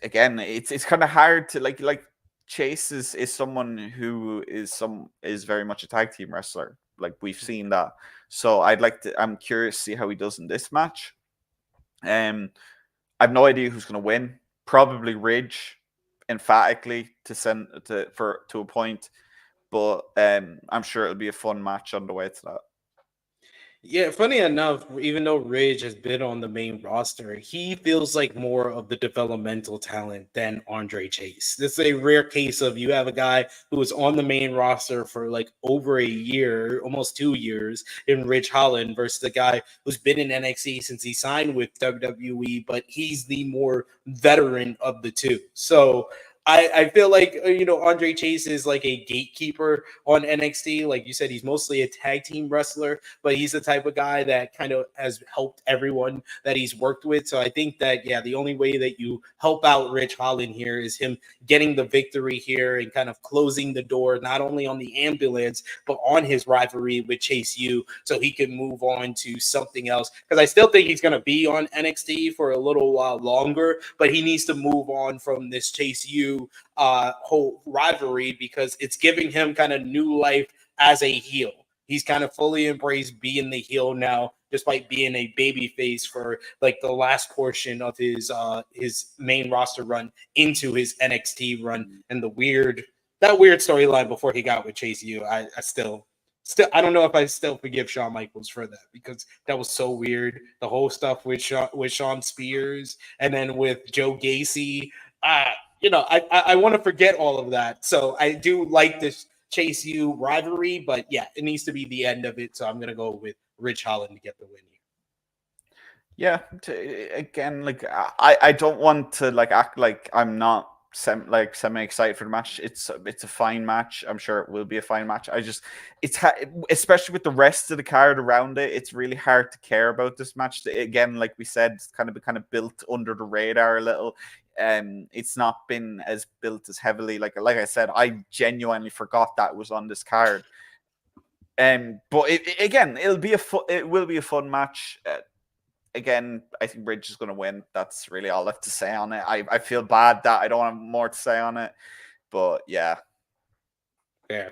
Speaker 5: again, it's kind of hard to like Chase is someone who is very much a tag team wrestler. Like, we've seen that. So I'm curious to see how he does in this match. I have no idea who's going to win. Probably Ridge, emphatically, to a point. But I'm sure it'll be a fun match on the way to that.
Speaker 4: Yeah, funny enough, even though Ridge has been on the main roster, he feels like more of the developmental talent than Andre Chase. This is a rare case of you have a guy who was on the main roster for like over a year, almost 2 years, in Ridge Holland versus the guy who's been in NXT since he signed with WWE, but he's the more veteran of the two. So I feel like Andre Chase is like a gatekeeper on NXT. Like you said, he's mostly a tag team wrestler, but he's the type of guy that kind of has helped everyone that he's worked with. So I think that, yeah, the only way that you help out Rich Holland here is him getting the victory here and kind of closing the door, not only on the ambulance, but on his rivalry with Chase U, so he can move on to something else. Because I still think he's going to be on NXT for a little while longer, but he needs to move on from this Chase U whole rivalry because it's giving him kind of new life as a heel. He's kind of fully embraced being the heel now, despite being a baby face for like the last portion of his main roster run into his NXT run and the weird storyline before he got with Chase U. I still I don't know if I still forgive Shawn Michaels for that because that was so weird. The whole stuff with Shawn Spears and then with Joe Gacy. I want to forget all of that. So I do like this Chase U rivalry, but yeah, it needs to be the end of it. So I'm gonna go with Rich Holland to get the win here.
Speaker 5: Yeah, again, like I don't want to like act like I'm not semi excited for the match. It's a fine match. I'm sure it will be a fine match. Especially with the rest of the card around it, it's really hard to care about this match. Again, like we said, it's kind of built under the radar a little. It's not been as built as heavily. Like I said, I genuinely forgot that was on this card. But it will be a fun match. Again, I think Ridge is going to win. That's really all I have to say on it. I feel bad that I don't have more to say on it, but yeah.
Speaker 4: Yeah.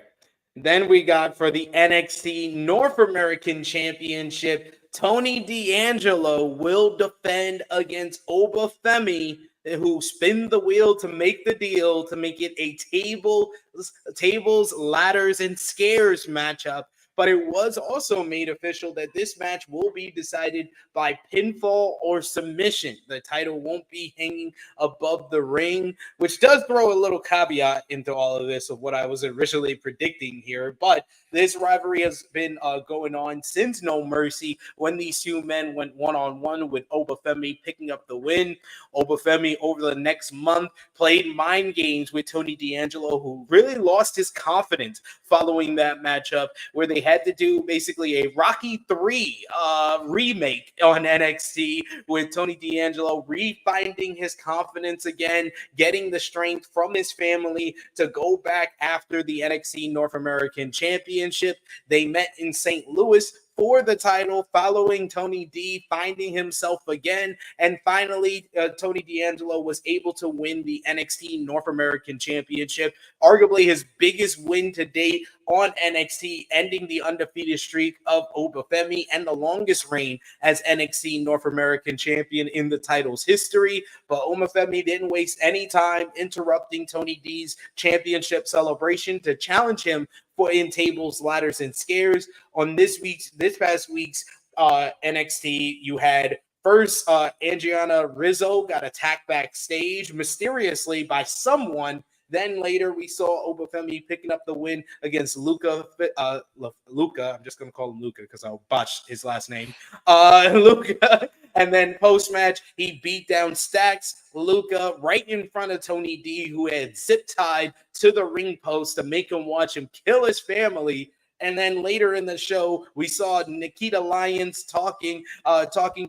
Speaker 4: Then we got for the NXT North American Championship, Tony D'Angelo will defend against Oba Femi, who spin the wheel to make the deal to make it a tables, ladders, and scares matchup. But it was also made official that this match will be decided by pinfall or submission. The title won't be hanging above the ring, which does throw a little caveat into all of this of what I was originally predicting here. But this rivalry has been going on since No Mercy when these two men went one-on-one with Oba Femi picking up the win. Oba Femi over the next month played mind games with Tony D'Angelo, who really lost his confidence following that matchup where they had to do basically a Rocky 3 remake on NXT with Tony D'Angelo refinding his confidence again, getting the strength from his family to go back after the NXT North American Championship. They met in St. Louis for the title following Tony D finding himself again. And finally, Tony D'Angelo was able to win the NXT North American Championship, arguably his biggest win to date on NXT, ending the undefeated streak of Oba Femi and the longest reign as NXT North American Champion in the title's history. But Oba Femi didn't waste any time interrupting Tony D's championship celebration to challenge him for in tables, ladders, and scares. On this past week's NXT, you had first Adriana Rizzo got attacked backstage mysteriously by someone. Then later we saw Oba Femi picking up the win against Luca. I'm just going to call him Luca because I'll botch his last name. Luca. And then post-match, he beat down Stacks Luca right in front of Tony D, who had zip-tied to the ring post to make him watch him kill his family. And then later in the show, we saw Nikita Lyons talking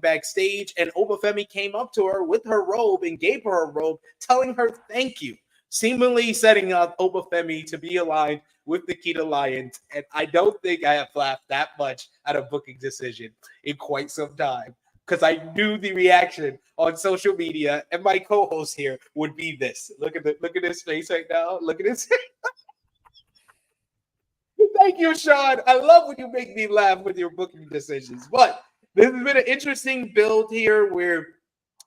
Speaker 4: backstage, and Oba Femi came up to her with her robe and gave her a robe, telling her thank you, seemingly setting up Oba Femi to be aligned with Nikita Lyons. And I don't think I have laughed that much at a booking decision in quite some time, because I knew the reaction on social media, and my co-host here would be this. Look at his face right now. Look at his. Thank you, Sean. I love when you make me laugh with your booking decisions. But this has been an interesting build here where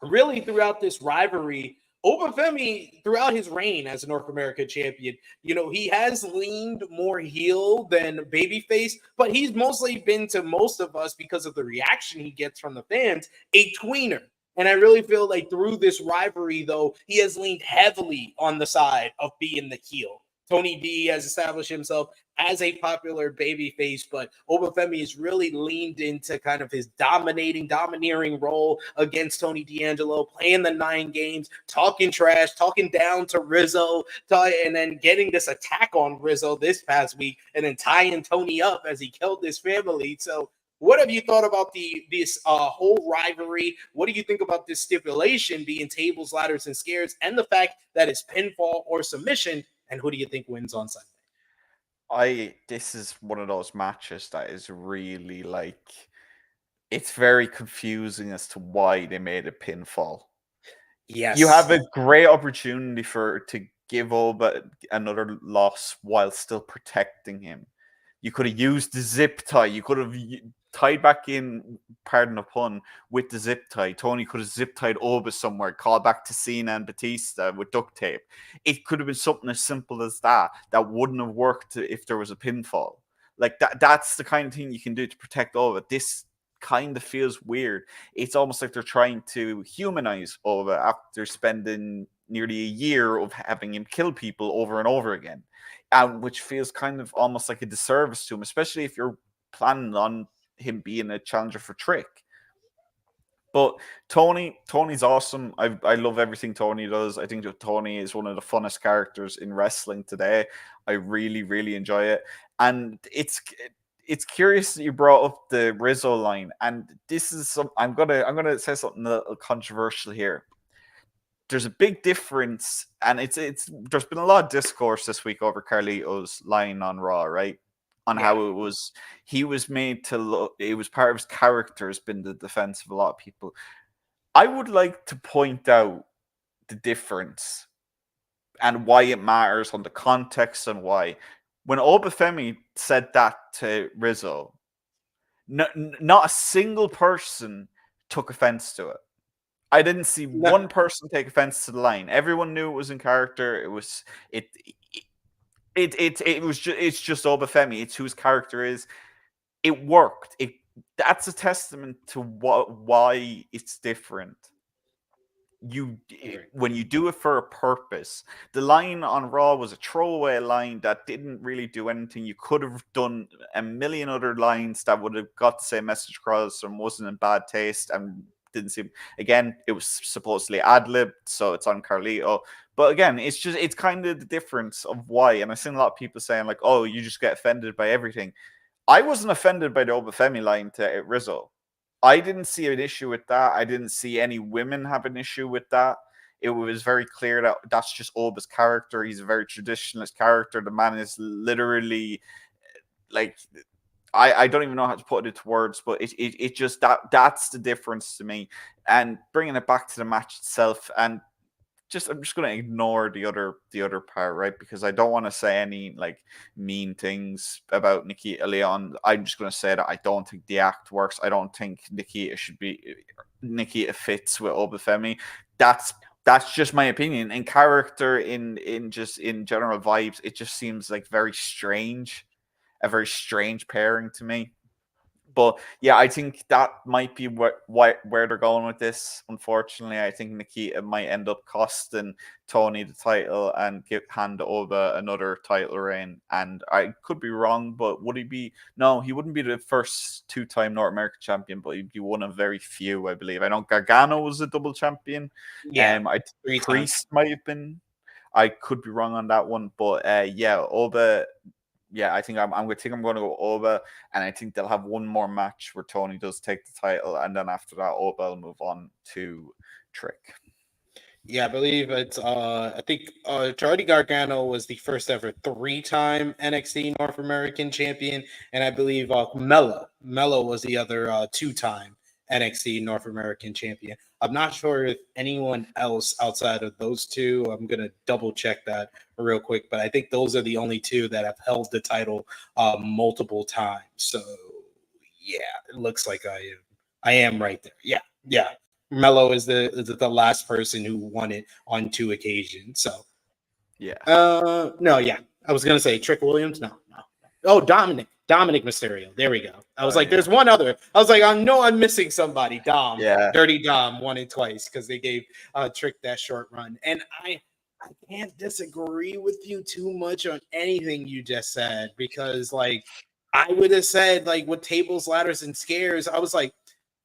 Speaker 4: really throughout this rivalry, Obafemi, throughout his reign as a North America champion, he has leaned more heel than babyface, but he's mostly been to most of us because of the reaction he gets from the fans, a tweener. And I really feel like through this rivalry, though, he has leaned heavily on the side of being the heel. Tony D has established himself as a popular babyface, but Obafemi has really leaned into kind of his domineering role against Tony D'Angelo, playing the 9 games, talking trash, talking down to Rizzo, and then getting this attack on Rizzo this past week, and then tying Tony up as he killed his family. So what have you thought about this whole rivalry? What do you think about this stipulation being tables, ladders, and scares, and the fact that it's pinfall or submission? And who do you think wins on Sunday?
Speaker 5: This is one of those matches that is really it's very confusing as to why they made a pinfall.
Speaker 4: Yes.
Speaker 5: You have a great opportunity to give Oba another loss while still protecting him. You could have used the zip tie. You could have tied back in, pardon the pun, with the zip tie. Tony could have zip tied Oba somewhere, called back to Cena and Batista with duct tape. It could have been something as simple as that wouldn't have worked if there was a pinfall. Like that's the kind of thing you can do to protect Oba. This kind of feels weird. It's almost like they're trying to humanize Oba after spending nearly a year of having him kill people over and over again. Which feels kind of almost like a disservice to him, especially if you're planning on him being a challenger for Trick. But Tony's awesome. I love everything Tony does. I think that Tony is one of the funnest characters in wrestling today. I really, really enjoy it. And it's curious that you brought up the Rizzo line. And this is I'm gonna say something a little controversial here. There's a big difference, and there's been a lot of discourse this week over Carlito's line on Raw, right? On how he was made to look, it was part of his character has been the defense of a lot of people. I would like to point out the difference and why it matters on the context and why. When Obafemi said that to Rizzo, not a single person took offense to it. I didn't see one person take offense to the line. Everyone knew it was in character. It's just Obafemi. It's who his character is. It worked. That's a testament to why it's different. When you do it for a purpose. The line on Raw was a throwaway line that didn't really do anything. You could have done a million other lines that would have got the same message across and wasn't in bad taste and didn't seem, again, it was supposedly ad-libbed, so it's on Carlito. But again, it's kind of the difference of why. And I've seen a lot of people saying like, oh, you just get offended by everything. I wasn't offended by the Obafemi line to Rizzo. I didn't see an issue with that. I didn't see any women have an issue with that. It was very clear that that's just Oba's character. He's a very traditionalist character. The man is literally like, I don't even know how to put it into words, but it just that's the difference to me. And bringing it back to the match itself, and I'm just going to ignore the other part, right? Because I don't want to say any like mean things about Nikita Leon. I'm just going to say that I don't think the act works. I don't think Nikita fits with Obafemi. That's just my opinion. In character, in general vibes, it just seems like a very strange pairing to me. But yeah, I think that might be where they're going with this. Unfortunately, I think Nikita might end up costing Tony the title and hand Oba another title reign. And I could be wrong, but would he be? No, he wouldn't be the first 2-time North American champion, but he'd be one of very few, I believe. I know Gargano was a double champion.
Speaker 4: Yeah,
Speaker 5: Priest might have been. I could be wrong on that one, but yeah, Oba. Yeah, I think I'm going to go Oba, and I think they'll have one more match where Tony does take the title, and then after that, Oba will move on to Trick.
Speaker 4: Yeah, I believe it's. I think Johnny Gargano was the first ever 3-time NXT North American champion, and I believe Mello was the other 2-time NXT North American champion. I'm not sure if anyone else outside of those two. I'm gonna double check that real quick, but I think those are the only two that have held the title multiple times. So yeah, it looks like I am right there. Yeah. Mello is the last person who won it on 2 occasions. So
Speaker 5: Yeah.
Speaker 4: no, yeah. I was gonna say Trick Williams. No. Oh, Dominic Mysterio. There we go. I was like, there's one other. I was like, I know I'm missing somebody. Dom,
Speaker 5: Yeah.
Speaker 4: Dirty Dom, won it twice because they gave Trick that short run. And I can't disagree with you too much on anything you just said because, like, I would have said, like, with tables, ladders, and scares, I was like,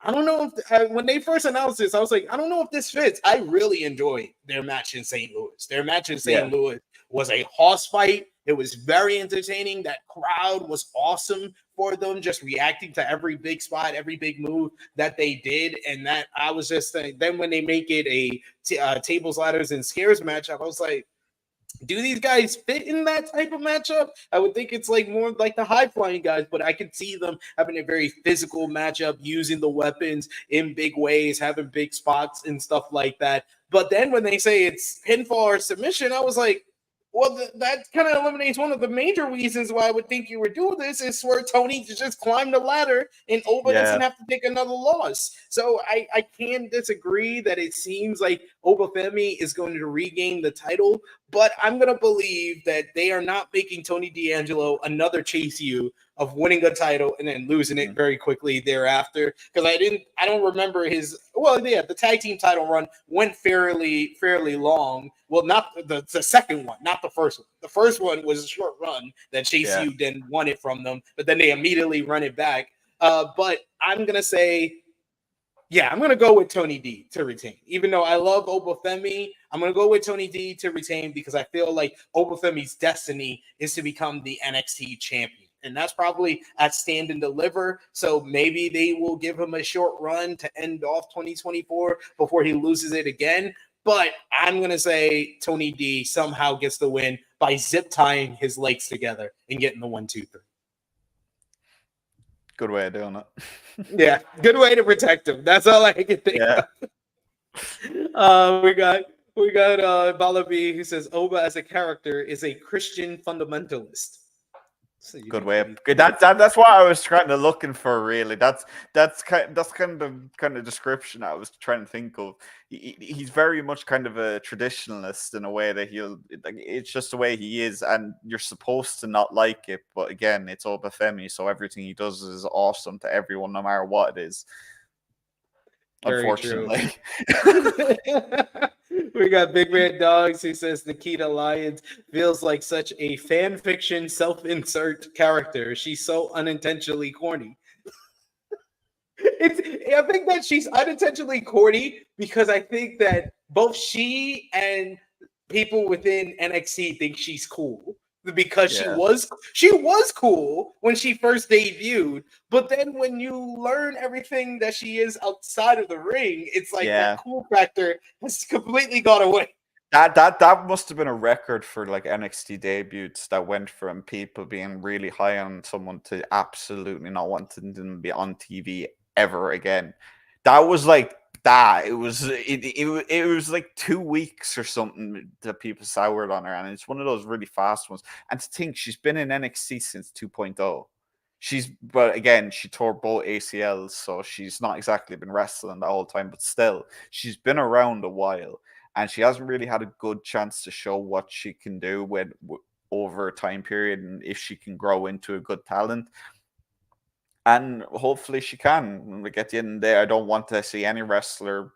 Speaker 4: I don't know if when they first announced this, I was like, I don't know if this fits. I really enjoyed their match in St. Louis. Their match in St. Louis was a hoss fight. It was very entertaining. That crowd was awesome for them, just reacting to every big spot, every big move that they did. And that I was just then when they make it a tables, ladders, and scares matchup, I was like, do these guys fit in that type of matchup? I would think it's like more like the high flying guys, but I could see them having a very physical matchup, using the weapons in big ways, having big spots and stuff like that. But then when they say it's pinfall or submission, I was like, well, that kind of eliminates one of the major reasons why I would think you were doing this is for Tony to just climb the ladder and Oba doesn't have to take another loss. So I can disagree that it seems like Oba Femi is going to regain the title, but I'm going to believe that they are not making Tony D'Angelo another Chase U of winning a title and then losing it very quickly thereafter. Because I don't remember the tag team title run went fairly long. Well, not the second one, not the first one. The first one was a short run that Chase U then won it from them, but then they immediately run it back. But I'm gonna say, I'm gonna go with Tony D to retain. Even though I love Obafemi, I'm gonna go with Tony D to retain because I feel like Obafemi's destiny is to become the NXT champion. And that's probably at Stand and Deliver. So maybe they will give him a short run to end off 2024 before he loses it again. But I'm going to say Tony D somehow gets the win by zip tying his legs together and getting the 1, 2, 3.
Speaker 5: Good way of doing it.
Speaker 4: Yeah, good way to protect him. That's all I can think of. We got Balabi who says Oba as a character is a Christian fundamentalist.
Speaker 5: Good way. That's what I was trying to looking for. Really, that's kind of description I was trying to think of. He's very much kind of a traditionalist in a way that it's just the way he is, and you're supposed to not like it. But again, it's Obafemi, so everything he does is awesome to everyone, no matter what it is.
Speaker 4: Very
Speaker 5: unfortunately.
Speaker 4: We got Big Red Dogs who says Nikita Lyons feels like such a fan fiction self-insert character. She's so unintentionally corny. I think that she's unintentionally corny because I think that both she and people within NXT think she's cool because she was cool when she first debuted, but then when you learn everything that she is outside of the ring, it's like that cool factor has completely gone away.
Speaker 5: That must have been a record for like NXT debuts that went from people being really high on someone to absolutely not wanting them to be on TV ever again. That was like that. It was like 2 weeks or something that people soured on her, and it's one of those really fast ones. And to think she's been in NXT since 2.0. But again, she tore both ACLs, so she's not exactly been wrestling the whole time, but still, she's been around a while. And she hasn't really had a good chance to show what she can do over a time period and if she can grow into a good talent. And hopefully she can. Like at the end of the day, I don't want to see any wrestler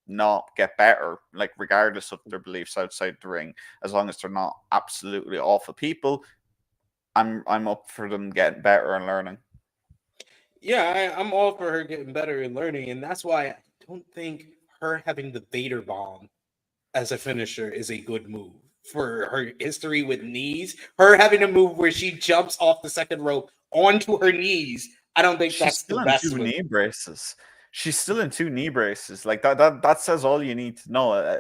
Speaker 5: not get better, like regardless of their beliefs outside the ring, as long as they're not absolutely awful people. I'm up for them getting better and learning.
Speaker 4: Yeah, I'm all for her getting better and learning, and that's why I don't think her having the Vader bomb as a finisher is a good move for her history with knees. Her having a move where she jumps off the second rope onto her knees, I don't think that's the best.
Speaker 5: She's still in 2 knee braces. She's still in 2 knee braces. Like that says all you need to know.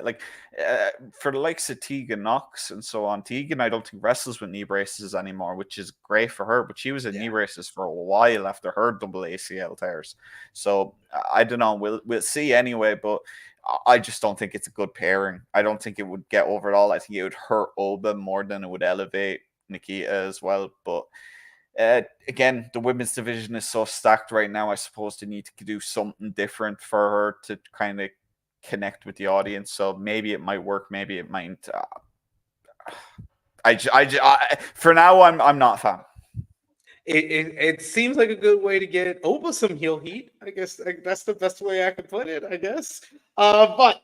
Speaker 5: For the likes of Tegan Knox and so on, Tegan I don't think wrestles with knee braces anymore, which is great for her. But she was in knee braces for a while after her double ACL tears. So I don't know. We'll see anyway. But I just don't think it's a good pairing. I don't think it would get over at all. I think it would hurt Oba more than it would elevate Nikita as well. But Again, the women's division is so stacked right now. I suppose they need to do something different for her to kind of connect with the audience. So maybe it might work, maybe it might. For now, I'm not a fan.
Speaker 4: It seems like a good way to get over some heel heat. I guess that's the best way I could put it. I guess. But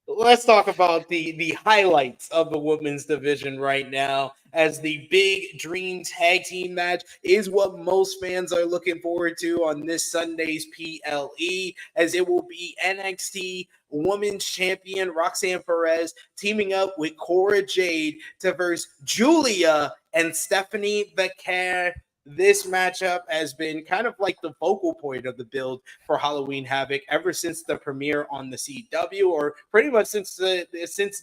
Speaker 4: let's talk about the highlights of the women's division right now, as the big dream tag team match is what most fans are looking forward to on this Sunday's PLE, as it will be NXT Women's Champion Roxanne Perez teaming up with Cora Jade to verse Giulia and Stephanie Vaquer. This matchup has been kind of like the focal point of the build for Halloween Havoc ever since the premiere on the CW, or pretty much since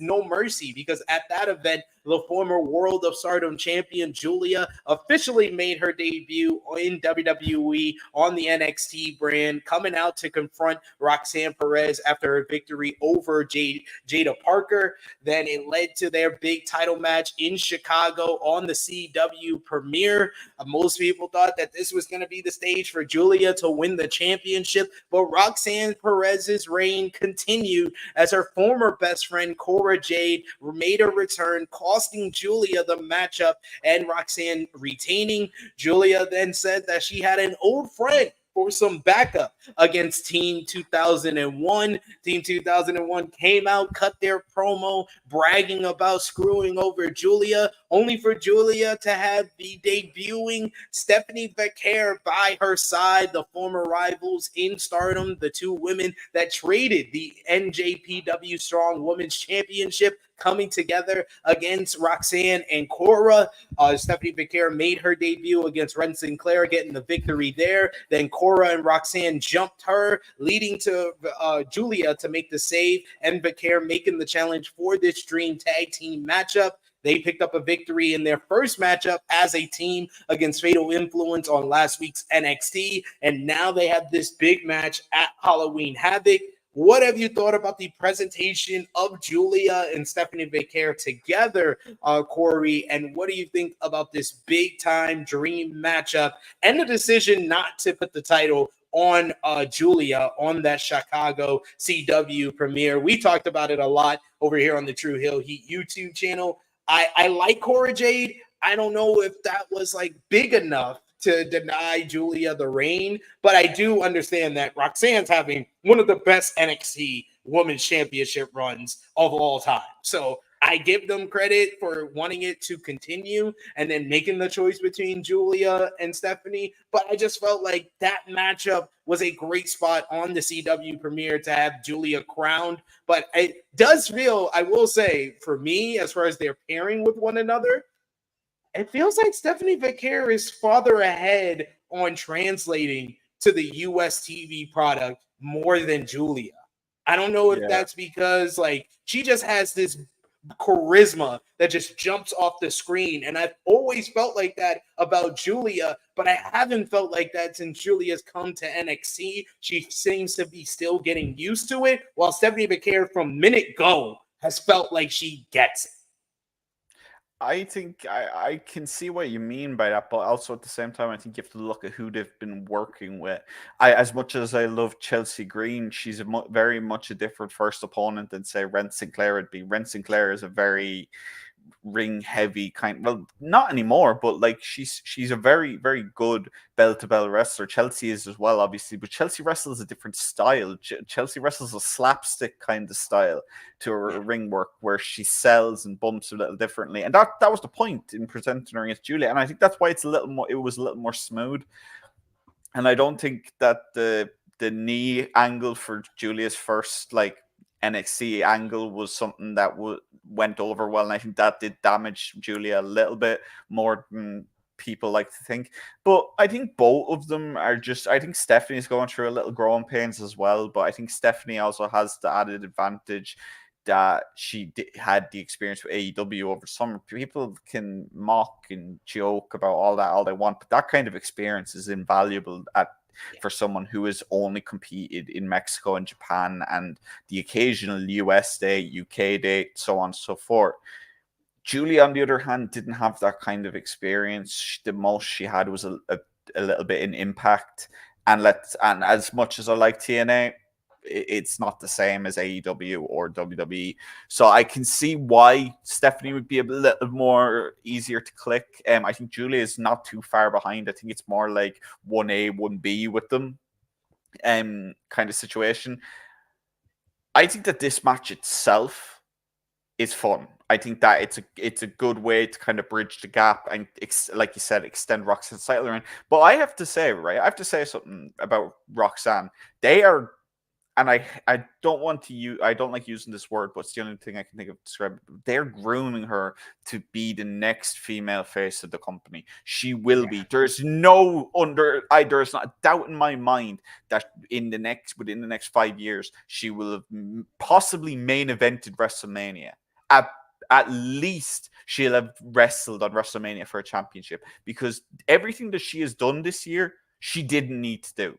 Speaker 4: No Mercy, because at that event, the former World of Stardom champion Giulia officially made her debut in WWE on the NXT brand, coming out to confront Roxanne Perez after her victory over Jada Parker. Then it led to their big title match in Chicago on the CW premiere. Most people thought that this was going to be the stage for Giulia to win the championship, but Roxanne Perez's reign continued as her former best friend Cora Jade made a return, costing Giulia the matchup and Roxanne retaining. Giulia then said that she had an old friend for some backup against Team 2001. Team 2001 came out, cut their promo, bragging about screwing over Giulia, only for Giulia to have the debuting Stephanie Vaquer by her side, the former rivals in Stardom, the two women that traded the NJPW Strong Women's Championship, coming together against Roxanne and Cora. Stephanie Vaquer made her debut against Ren Sinclair, getting the victory there. Then Cora and Roxanne jumped her, leading to Giulia to make the save, and Vaquer making the challenge for this dream tag team matchup. They picked up a victory in their first matchup as a team against Fatal Influence on last week's NXT, and now they have this big match at Halloween Havoc. What have you thought about the presentation of Giulia and Stephanie Vaquer together, Corey? And what do you think about this big-time dream matchup and the decision not to put the title on Giulia on that Chicago CW premiere? We talked about it a lot over here on the True Hill Heat YouTube channel. I like Cora Jade. I don't know if that was like big enough to deny Giulia the reign, but I do understand that Roxanne's having one of the best NXT Women's Championship runs of all time. So I give them credit for wanting it to continue and then making the choice between Giulia and Stephanie. But I just felt like that matchup was a great spot on the CW premiere to have Giulia crowned. But it does feel, I will say, for me, as far as their pairing with one another, it feels like Stephanie Vaquer is farther ahead on translating to the US TV product more than Giulia. I don't know if that's because like she just has this charisma that just jumps off the screen, and I've always felt like that about Giulia, but I haven't felt like that since Giulia's come to NXT. She seems to be still getting used to it, while Stephanie Vaquer from minute go has felt like she gets it.
Speaker 5: I think I can see what you mean by that, but also at the same time, I think you have to look at who they've been working with. As much as I love Chelsea Green, she's very much a different first opponent than, say, Ren Sinclair would be. Ren Sinclair is a very ring heavy kind, well, not anymore, but like she's a very, very good bell-to-bell wrestler. Chelsea is as well, obviously, but Chelsea wrestles a different style. Chelsea wrestles a slapstick kind of style to her ring work, where she sells and bumps a little differently, and that was the point in presenting her against Giulia, and I think that's why it was a little more smooth. And I don't think that the knee angle for Giulia's first like NXT angle was something that went over well, and I think that did damage Giulia a little bit more than people like to think. But I think both of them are just, I think Stephanie's going through a little growing pains as well, but I think Stephanie also has the added advantage that she had the experience with AEW over summer. People can mock and joke about all that all they want, but that kind of experience is invaluable for someone who has only competed in Mexico and Japan and the occasional US day, UK day, so on and so forth. Giulia, on the other hand, didn't have that kind of experience. The most she had was a little bit in Impact, and as much as I like TNA, it's not the same as AEW or WWE. So I can see why Stephanie would be a little more easier to click. I think Giulia is not too far behind. I think it's more like 1A, 1B with them kind of situation. I think that this match itself is fun. I think that it's a good way to kind of bridge the gap and, like you said, extend Roxanne's title reign. But I have to say something about Roxanne. They are, and I don't like using this word, but it's the only thing I can think of to describe it. They're grooming her to be the next female face of the company. She will be. There's not a doubt in my mind that within the next 5 years, she will have possibly main evented WrestleMania. At least she'll have wrestled on WrestleMania for a championship, because everything that she has done this year, she didn't need to do.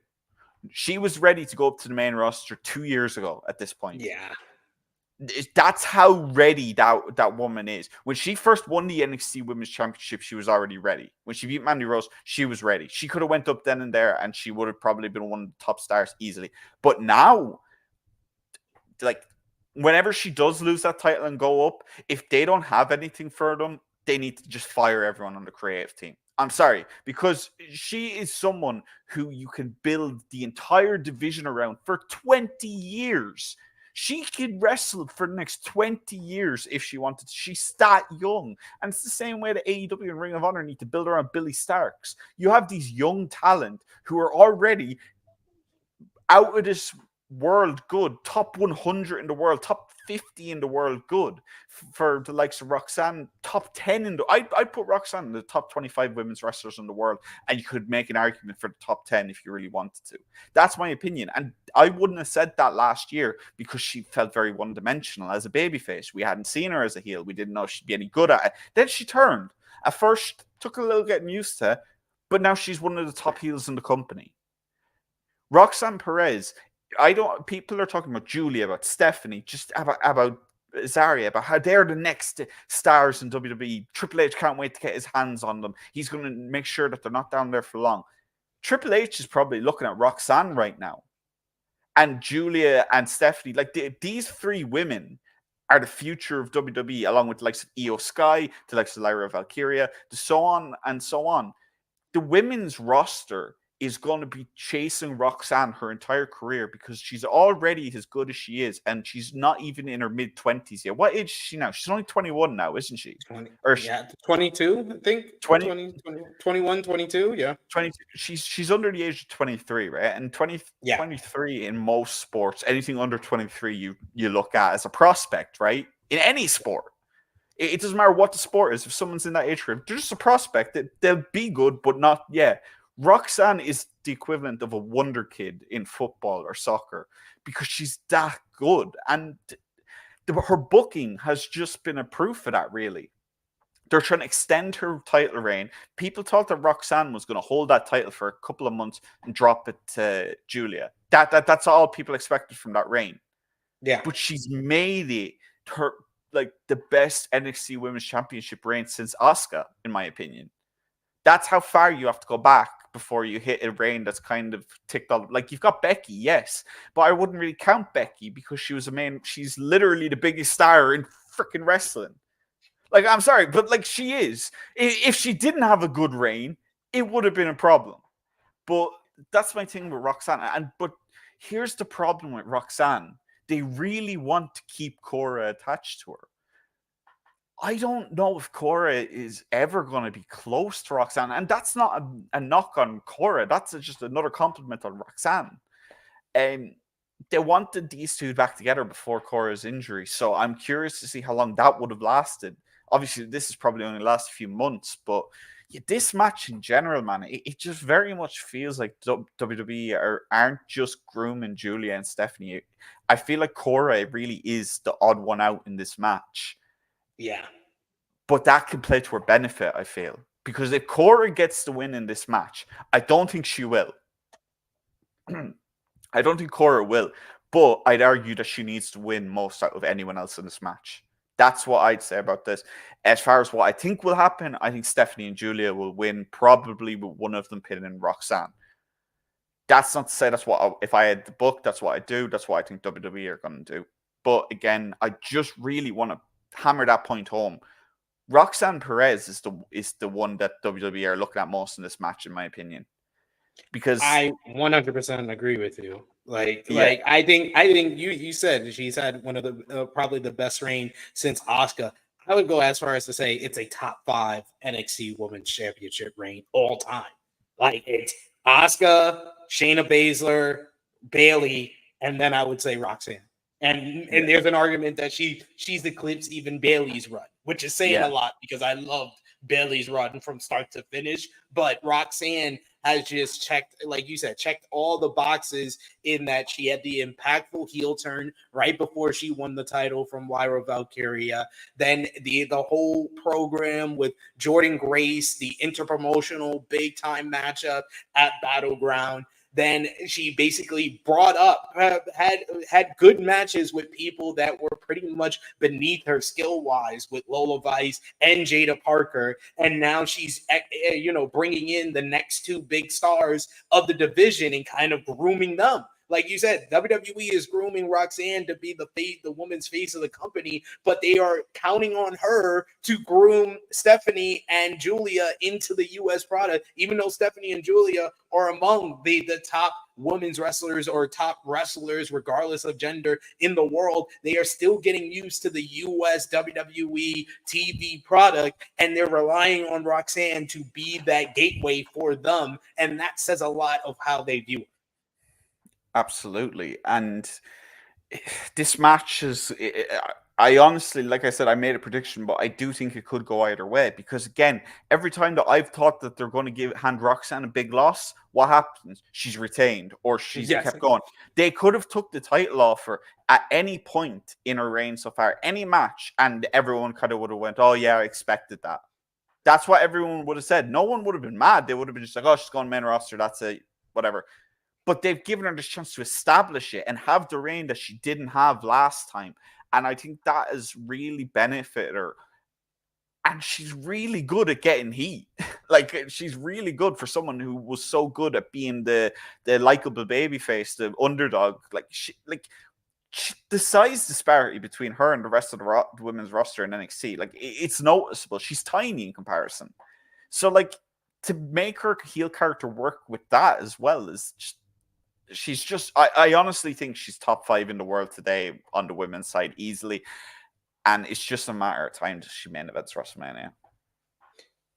Speaker 5: She was ready to go up to the main roster 2 years ago at this point.
Speaker 4: Yeah.
Speaker 5: That's how ready that woman is. When she first won the NXT Women's Championship, she was already ready. When she beat Mandy Rose, she was ready. She could have went up then and there, and she would have probably been one of the top stars easily. But now, like, whenever she does lose that title and go up, if they don't have anything for them, they need to just fire everyone on the creative team. I'm sorry, because she is someone who you can build the entire division around for 20 years. She could wrestle for the next 20 years if she wanted. She's that young. And it's the same way that AEW and Ring of Honor need to build around Billy Starks. You have these young talent who are already out of this world good, top 100 in the world, top 50 in the world good, for the likes of Roxanne, top 10 in the... I'd put Roxanne in the top 25 women's wrestlers in the world, and you could make an argument for the top 10 if you really wanted to. That's my opinion, and I wouldn't have said that last year because she felt very one-dimensional as a babyface. We hadn't seen her as a heel. We didn't know she'd be any good at it. Then she turned. At first, took a little getting used to, but now she's one of the top heels in the company. Roxanne Perez... people are talking about Giulia, about Stephanie, just about Zarya, about how they're the next stars in WWE. Triple H can't wait to get his hands on them. He's going to make sure that they're not down there for long. Triple H is probably looking at Roxanne right now. And Giulia and Stephanie, like these three women are the future of WWE, along with the likes of Io Sky, the likes of Lyra Valkyria, so on and so on. The women's roster is going to be chasing Roxanne her entire career because she's already as good as she is, and she's not even in her mid-20s yet. What age is she now? She's only 21 now, isn't she?
Speaker 4: 22, I think. 20, 21, 22, yeah.
Speaker 5: 22. She's under the age of 23, right? And 23 in most sports, anything under 23 you look at as a prospect, right? In any sport. It doesn't matter what the sport is. If someone's in that age group, they're just a prospect. They'll be good, but not yet. Roxanne is the equivalent of a wonder kid in football or soccer because she's that good. And her booking has just been a proof of that, really. They're trying to extend her title reign. People thought that Roxanne was going to hold that title for a couple of months and drop it to Giulia. That's all people expected from that reign.
Speaker 4: Yeah.
Speaker 5: But she's made it her like the best NXT Women's Championship reign since Asuka, in my opinion. That's how far you have to go back before you hit a reign that's kind of ticked off. Like, you've got Becky, yes, but I wouldn't really count Becky because she's literally the biggest star in freaking wrestling. Like, I'm sorry, but like, she is. If she didn't have a good reign, it would have been a problem. But that's my thing with Roxanne. But here's the problem with Roxanne. They really want to keep Cora attached to her. I don't know if Cora is ever going to be close to Roxanne. And that's not a knock on Cora. That's just another compliment on Roxanne. They wanted these two back together before Cora's injury. So I'm curious to see how long that would have lasted. Obviously, this is probably only last a few months. But yeah, this match in general, man, it just very much feels like WWE aren't just grooming Giulia and Stephanie. I feel like Cora really is the odd one out in this match.
Speaker 4: Yeah.
Speaker 5: But that can play to her benefit, I feel. Because if Cora gets the win in this match, I don't think she will. I don't think Cora will. But I'd argue that she needs to win most out of anyone else in this match. That's what I'd say about this. As far as what I think will happen, I think Stephanie and Giulia will win, probably with one of them pinning Roxanne. That's not to say that's what if I had the book, that's what I do. That's what I think WWE are going to do. But again, I just really want to hammer that point home. Roxanne Perez is the one that WWE are looking at most in this match, in my opinion. Because
Speaker 4: I 100% agree with you. Like I think you said she's had one of the probably the best reign since Asuka. I would go as far as to say it's a top 5 NXT Women's Championship reign all time. Like it's Asuka, Shayna Baszler, Bayley, and then I would say Roxanne. And there's an argument that she's eclipsed even Bayley's run, which is saying a lot because I loved Bayley's run from start to finish. But Roxanne has just checked, like you said, checked all the boxes in that she had the impactful heel turn right before she won the title from Lyra Valkyria. Then the whole program with Jordan Grace, the interpromotional big time matchup at Battleground. Then she basically brought up, had good matches with people that were pretty much beneath her skill-wise with Lola Vice and Jada Parker. And now she's, bringing in the next 2 big stars of the division and kind of grooming them. Like you said, WWE is grooming Roxanne to be the woman's face of the company, but they are counting on her to groom Stephanie and Giulia into the U.S. product, even though Stephanie and Giulia are among the top women's wrestlers or top wrestlers, regardless of gender in the world. They are still getting used to the U.S. WWE TV product, and they're relying on Roxanne to be that gateway for them, and that says a lot of how they view it.
Speaker 5: Absolutely. And this match is, I honestly, like I said, I made a prediction, but I do think it could go either way. Because again, every time that I've thought that they're going to hand Roxanne a big loss, what happens? She's retained or she's kept going. They could have took the title off her at any point in her reign so far, any match, and everyone kind of would have went, oh yeah, I expected that. That's what everyone would have said. No one would have been mad. They would have been just like, oh, she's going main roster, that's it, whatever. But they've given her this chance to establish it and have the reign that she didn't have last time. And I think that has really benefited her. And she's really good at getting heat. Like, she's really good for someone who was so good at being the likable babyface, the underdog. The size disparity between her and the rest of the women's roster in NXT, like, it's noticeable. She's tiny in comparison. So, like, to make her heel character work with that as well is just, she's just, I honestly think she's top 5 in the world today on the women's side easily. And it's just a matter of time till she main events WrestleMania.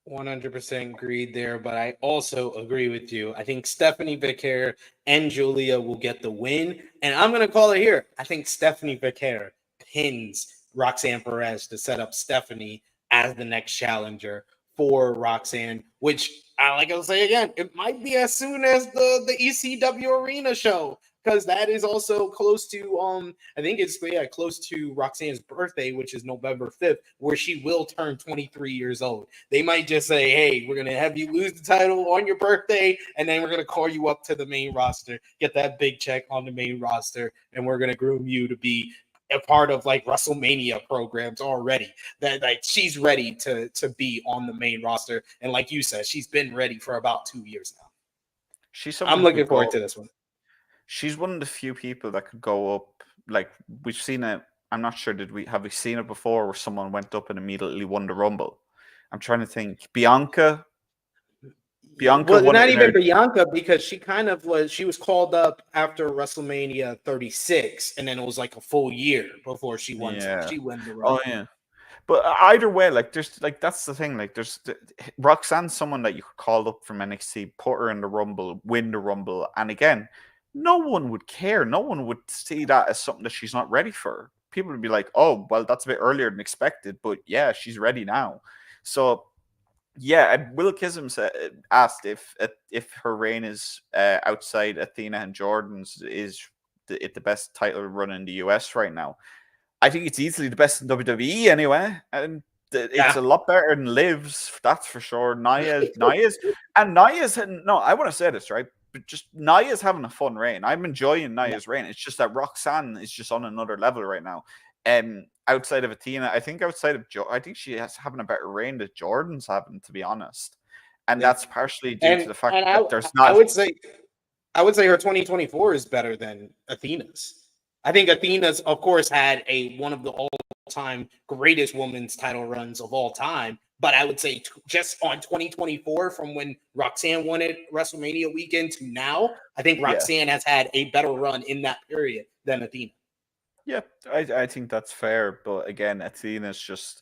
Speaker 4: 100% agreed there, but I also agree with you. I think Stephanie Vaquer and Giulia will get the win. And I'm going to call it here. I think Stephanie Vaquer pins Roxanne Perez to set up Stephanie as the next challenger for Roxanne, which, like I'll say again, it might be as soon as the ECW Arena show, because that is also close to I think it's close to Roxanne's birthday, which is November 5th, where she will turn 23 years old. They might just say, hey, we're gonna have you lose the title on your birthday, and then we're gonna call you up to the main roster, get that big check on the main roster, and we're gonna groom you to be a part of like WrestleMania programs already. That like she's ready to be on the main roster, and like you said, she's been ready for about 2 years now. I'm looking forward to this one.
Speaker 5: She's one of the few people that could go up. Like, we've seen it. I'm not sure, have we seen it before where someone went up and immediately won the Rumble? I'm trying to think. Bianca.
Speaker 4: Well, not even Bianca, because she was called up after WrestleMania 36, and then it was like a full year before she won.
Speaker 5: Yeah.
Speaker 4: She won the Rumble.
Speaker 5: Oh yeah. But either way, like, there's like, that's the thing. Like, Roxanne's someone that you could call up from NXT, put her in the Rumble, win the Rumble, and again, no one would care. No one would see that as something that she's not ready for. People would be like, oh, well, that's a bit earlier than expected, but yeah, she's ready now. So yeah, Will Kism asked if her reign is outside Athena and Jordan's is the best title run in the US right now. I think it's easily the best in WWE anyway, and it's a lot better than Liv's, that's for sure. Nia's no, I want to say this, right? But just Nia's having a fun reign. I'm enjoying Nia's reign. It's just that Roxanne is just on another level right now. outside of Athena, I think outside of I think she has having a better reign than Jordan's having, to be honest. And that's partially due to the fact that there's
Speaker 4: I
Speaker 5: not.
Speaker 4: would say her 2024 is better than Athena's. I think Athena's, of course, had one of the all-time greatest women's title runs of all time. But I would say just on 2024, from when Roxanne won it WrestleMania weekend to now, I think Roxanne has had a better run in that period than Athena.
Speaker 5: Yeah, I think that's fair. But again, Athena's just.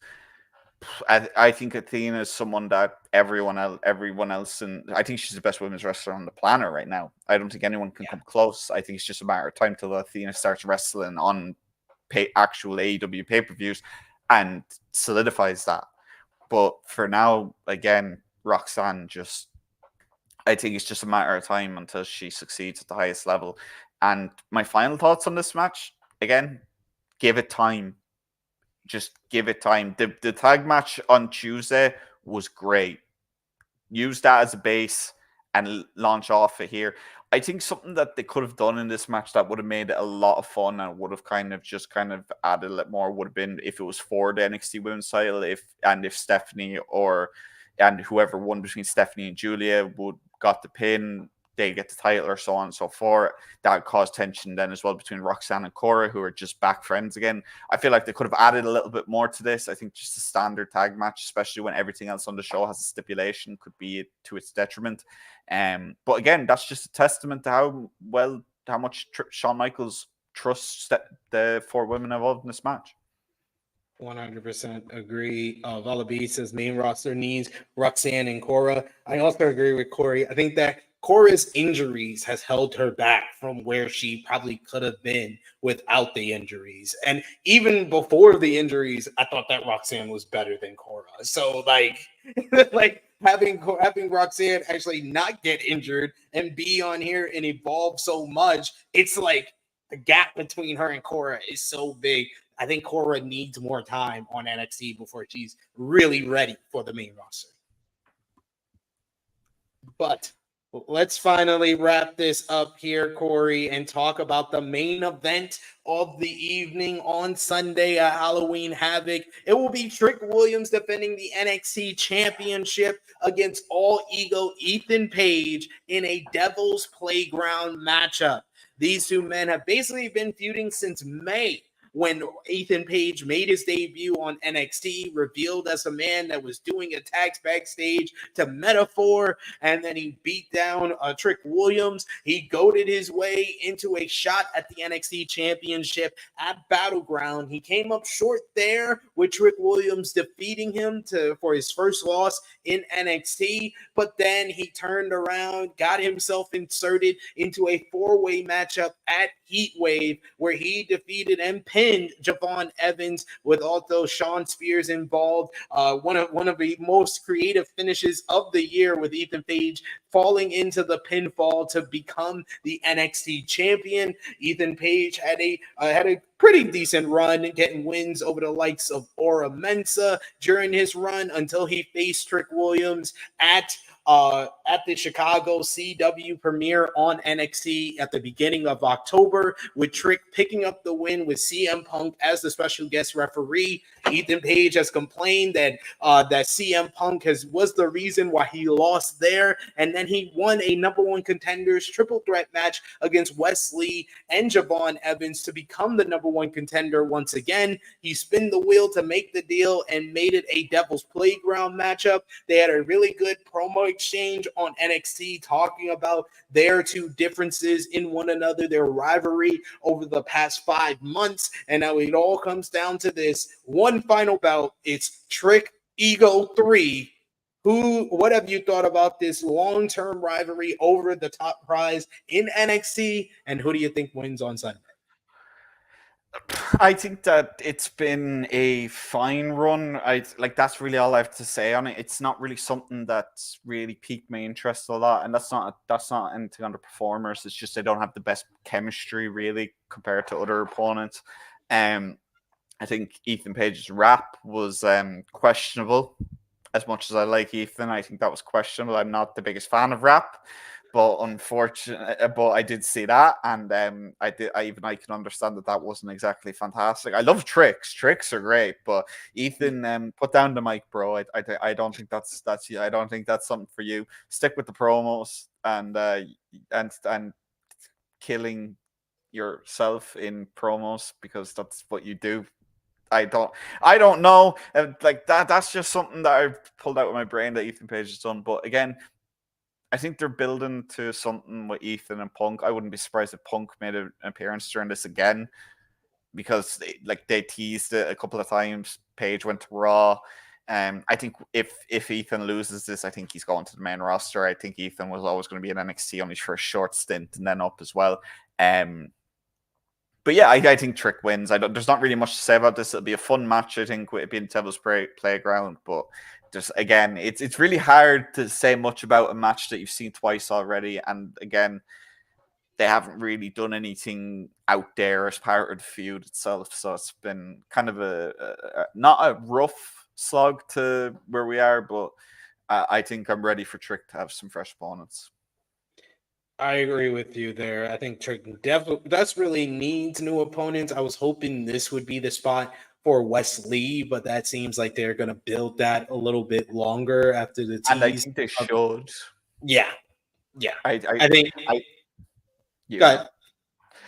Speaker 5: I think Athena is someone that everyone else, and I think she's the best women's wrestler on the planet right now. I don't think anyone can come close. I think it's just a matter of time till Athena starts wrestling on actual AEW pay-per-views and solidifies that. But for now, again, Roxanne I think it's just a matter of time until she succeeds at the highest level. And my final thoughts on this match, again, give it time. Just give it time. The tag match on Tuesday was great. Use that as a base and launch off it here. I think something that they could have done in this match that would have made it a lot of fun and would have kind of added a little more would have been if it was for the NXT Women's title, if Stephanie and whoever won between Stephanie and Giulia got the pin, they get the title or so on and so forth. That caused tension then as well between Roxanne and Cora, who are just back friends again. I feel like they could have added a little bit more to this. I think just a standard tag match, especially when everything else on the show has a stipulation, could be to its detriment. But again, that's just a testament to how much Shawn Michaels trusts the four women involved in this match.
Speaker 4: 100% agree. Valabi says main roster needs Roxanne and Cora. I also agree with Corey. I think that Cora's injuries has held her back from where she probably could have been without the injuries. And even before the injuries, I thought that Roxanne was better than Cora. So like having Roxanne actually not get injured and be on here and evolve so much, it's like the gap between her and Cora is so big. I think Cora needs more time on NXT before she's really ready for the main roster. But let's finally wrap this up here, Corey, and talk about the main event of the evening on Sunday at Halloween Havoc. It will be Trick Williams defending the NXT Championship against All Ego Ethan Page in a Devil's Playground matchup. These two men have basically been feuding since May, when Ethan Page made his debut on NXT, revealed as a man that was doing attacks backstage to Metaphor, and then he beat down Trick Williams. He goaded his way into a shot at the NXT Championship at Battleground. He came up short there with Trick Williams defeating him for his first loss in NXT, but then he turned around, got himself inserted into a four-way matchup at Heatwave, where he defeated and pinned Javon Evans, with also Sean Spears involved. One of the most creative finishes of the year, with Ethan Page falling into the pinfall to become the NXT champion. Ethan Page had a pretty decent run, getting wins over the likes of Aura Mensa during his run until he faced Trick Williams at the Chicago CW premiere on NXT at the beginning of October, with Trick picking up the win with CM Punk as the special guest referee. Ethan Page has complained that CM Punk was the reason why he lost there, and then he won a number one contenders triple threat match against Wesley and Javon Evans to become the number one contender once again. He spun the wheel to make the deal and made it a Devil's Playground matchup. They had a really good promo exchange on NXT talking about their two differences in one another, their rivalry over the past 5 months, and now it all comes down to this one final bout. It's Trick Ego 3. What have you thought about this long-term rivalry over the top prize in NXT, and who do you think wins on Sunday?
Speaker 5: I think that it's been a fine run. That's really all I have to say on it. It's not really something that's really piqued my interest a lot, and that's not anything on the performers. It's just they don't have the best chemistry really compared to other opponents. I think Ethan Page's rap was questionable. As much as I like Ethan, I think that was questionable. I'm not the biggest fan of rap, But unfortunately, but I did see that, and I can understand that wasn't exactly fantastic. I love tricks. Tricks are great, but Ethan, put down the mic, bro. I don't think that's I don't think that's something for you. Stick with the promos and killing yourself in promos, because that's what you do. I don't know. Like that's just something that I've pulled out of my brain that Ethan Page has done. But again, I think they're building to something with Ethan and Punk. I wouldn't be surprised if Punk made an appearance during this again, because they teased it a couple of times. Page went to Raw. I think if Ethan loses this, I think he's going to the main roster. I think Ethan was always going to be in NXT only for a short stint and then up as well. But yeah, I think Trick wins. There's not really much to say about this. It'll be a fun match, I think, with it being Devil's Playground. But just again, it's really hard to say much about a match that you've seen twice already. And again, they haven't really done anything out there as part of the feud itself. So it's been kind of not a rough slog to where we are, but I think I'm ready for Trick to have some fresh opponents.
Speaker 4: I agree with you there. I think Trick desperately needs new opponents. I was hoping this would be the spot for Wes Lee, but that seems like they're going to build that a little bit longer after the tease.
Speaker 5: And I think they should.
Speaker 4: Yeah.
Speaker 5: I
Speaker 4: think.
Speaker 5: Yeah.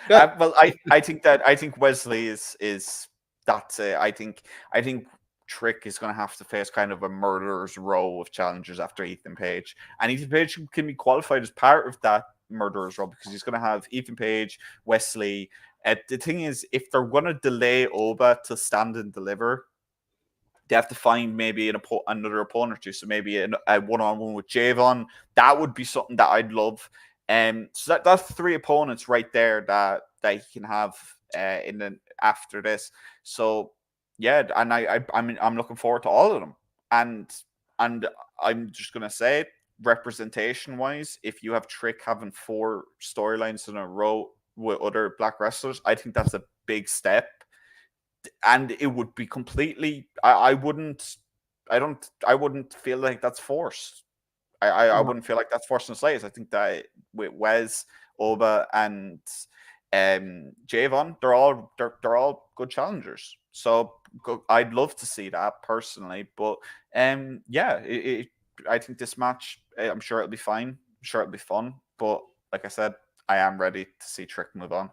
Speaker 5: Well, I think Wesley is that's it. I think Trick is going to have to face kind of a murderer's row of challengers after Ethan Page, and Ethan Page can be qualified as part of that murderer's row because he's going to have Ethan Page, Wesley. The thing is, if they're going to delay Oba to stand and deliver, they have to find maybe another opponent or two. So maybe a one-on-one with Javon. That would be something that I'd love. So that's 3 opponents right there that he can have after this. So yeah, and I'm looking forward to all of them. And I'm just gonna say, representation wise, if you have Trick having 4 storylines in a row with other black wrestlers, I think that's a big step. And it would be completely. I wouldn't feel like that's forced. I wouldn't feel like that's forced in the slightest. I think that with Wes, Oba, and Javon, they're all good challengers. So I'd love to see that personally. But yeah, I think this match, I'm sure it'll be fine. I'm sure it'll be fun. But like I said, I am ready to see Trick move on.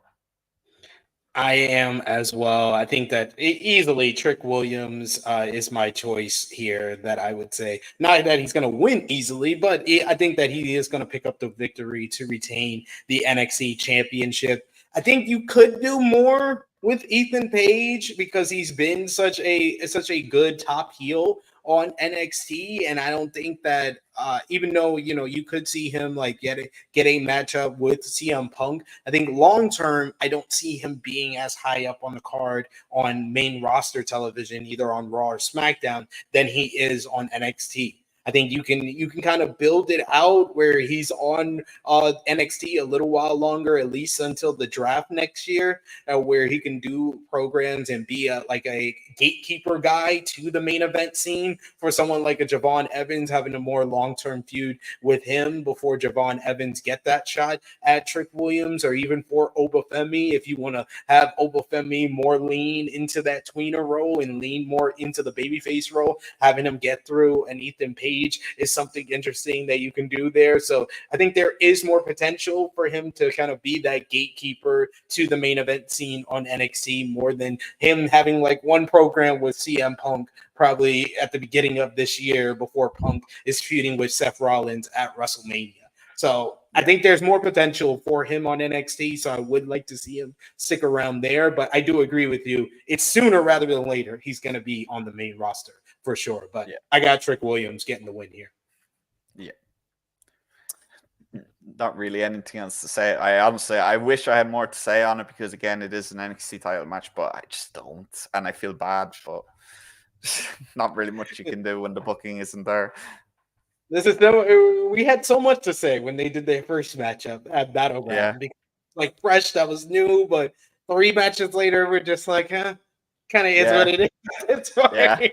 Speaker 4: I am as well. I think that easily Trick Williams is my choice here, that I would say. Not that he's going to win easily, but I think that he is going to pick up the victory to retain the NXT championship. I think you could do more with Ethan Page because he's been such a good top heel on NXT, and I don't think that even though you could see him like get a matchup with CM Punk, I think long term I don't see him being as high up on the card on main roster television, either on Raw or SmackDown, than he is on NXT. I think you can kind of build it out where he's on NXT a little while longer, at least until the draft next year, where he can do programs and be like a gatekeeper guy to the main event scene for someone like a Javon Evans, having a more long-term feud with him before Javon Evans get that shot at Trick Williams, or even for Obafemi, if you want to have Obafemi more lean into that tweener role and lean more into the babyface role, having him get through an Ethan Page is something interesting that you can do there. So I think there is more potential for him to kind of be that gatekeeper to the main event scene on NXT, more than him having like one program with CM Punk probably at the beginning of this year before Punk is feuding with Seth Rollins at WrestleMania. So I think there's more potential for him on NXT, so I would like to see him stick around there. But I do agree with you. It's sooner rather than later he's going to be on the main roster for sure. But I got Trick Williams getting the win here.
Speaker 5: Yeah. Not really anything else to say. I wish I had more to say on it because, again, it is an NXT title match, but I just don't. And I feel bad, but not really much you can do when the booking isn't there.
Speaker 4: We had so much to say when they did their first matchup at Battleground.
Speaker 5: Yeah.
Speaker 4: Like fresh, that was new, but 3 matches later, we're just like, kind of is what it is. It's fine.
Speaker 5: Yeah.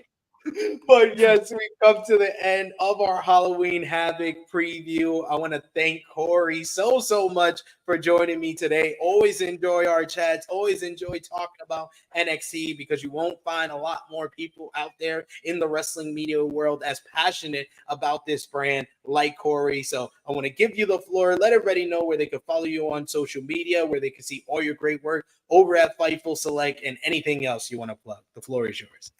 Speaker 4: But yes, we come to the end of our Halloween Havoc preview. I want to thank Corey so much for joining me today. Always enjoy our chats. Always enjoy talking about NXT because you won't find a lot more people out there in the wrestling media world as passionate about this brand like Corey. So I want to give you the floor. Let everybody know where they can follow you on social media, where they can see all your great work over at Fightful Select, and anything else you want to plug. The floor is yours.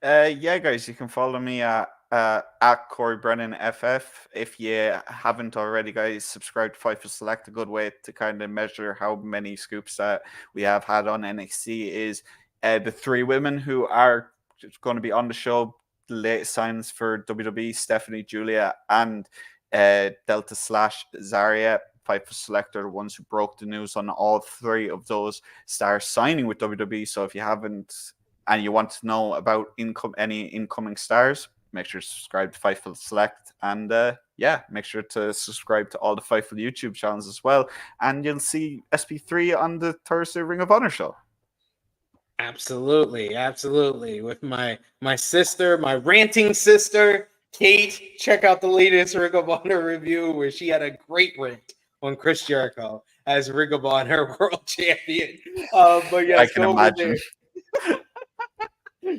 Speaker 5: Yeah, guys, you can follow me at Corey Brennan FF. If you haven't already, guys, subscribe to Fightful Select. A good way to kind of measure how many scoops that we have had on NXT is the three women who are going to be on the show. The latest signs for WWE: Stephanie, Giulia, and Delta / Zarya. Fightful Select are the ones who broke the news on all three of those stars signing with WWE. So if you haven't and you want to know about any incoming stars, make sure to subscribe to Fightful Select. And make sure to subscribe to all the Fightful YouTube channels as well. And you'll see SP3 on the Thursday Ring of Honor show.
Speaker 4: Absolutely. With my sister, my ranting sister, Kate. Check out the latest Ring of Honor review where she had a great rant on Chris Jericho as Ring of Honor World Champion. But yes,
Speaker 5: I can imagine.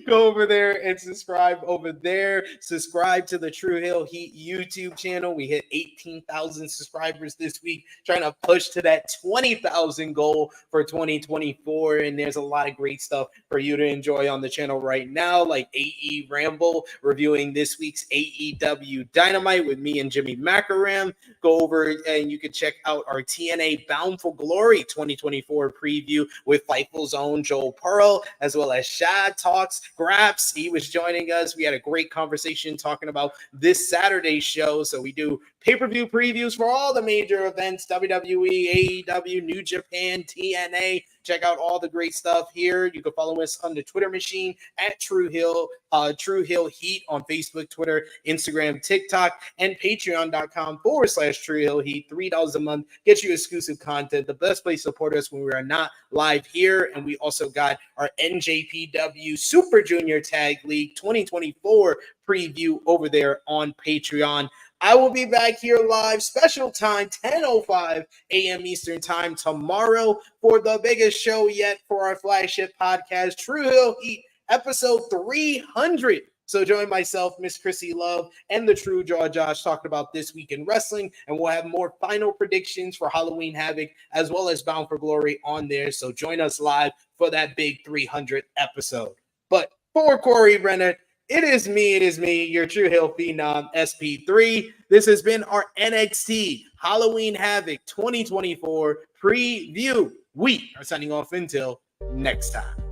Speaker 4: Go over there and subscribe over there. Subscribe to the True Hill Heat YouTube channel. We hit 18,000 subscribers this week, trying to push to that 20,000 goal for 2024. And there's a lot of great stuff for you to enjoy on the channel right now, like AE Ramble, reviewing this week's AEW Dynamite with me and Jimmy Macaram. Go over and you can check out our TNA Bound for Glory 2024 preview with Fightful's own Joel Pearl, as well as Shad Talks. Graps, he was joining us. We had a great conversation talking about this Saturday show. So we do pay-per-view previews for all the major events: WWE, AEW, New Japan, TNA. Check out all the great stuff here. You can follow us on the Twitter machine at True Hill Heat on Facebook, Twitter, Instagram, TikTok, and patreon.com/True Hill Heat. $3 a month gets you exclusive content. The best place to support us when we are not live here. And we also got our NJPW Super Junior Tag League 2024 preview over there on Patreon. I will be back here live, special time, 10:05 a.m. Eastern time tomorrow for the biggest show yet for our flagship podcast, True Hill Heat, episode 300. So join myself, Miss Chrissy Love, and the True Jaw Josh talking about this week in wrestling, and we'll have more final predictions for Halloween Havoc as well as Bound for Glory on there. So join us live for that big 300th episode. But for Corey Brennan, it is me, your True Hill Phenom, SP3. This has been our NXT Halloween Havoc 2024 preview. We are signing off until next time.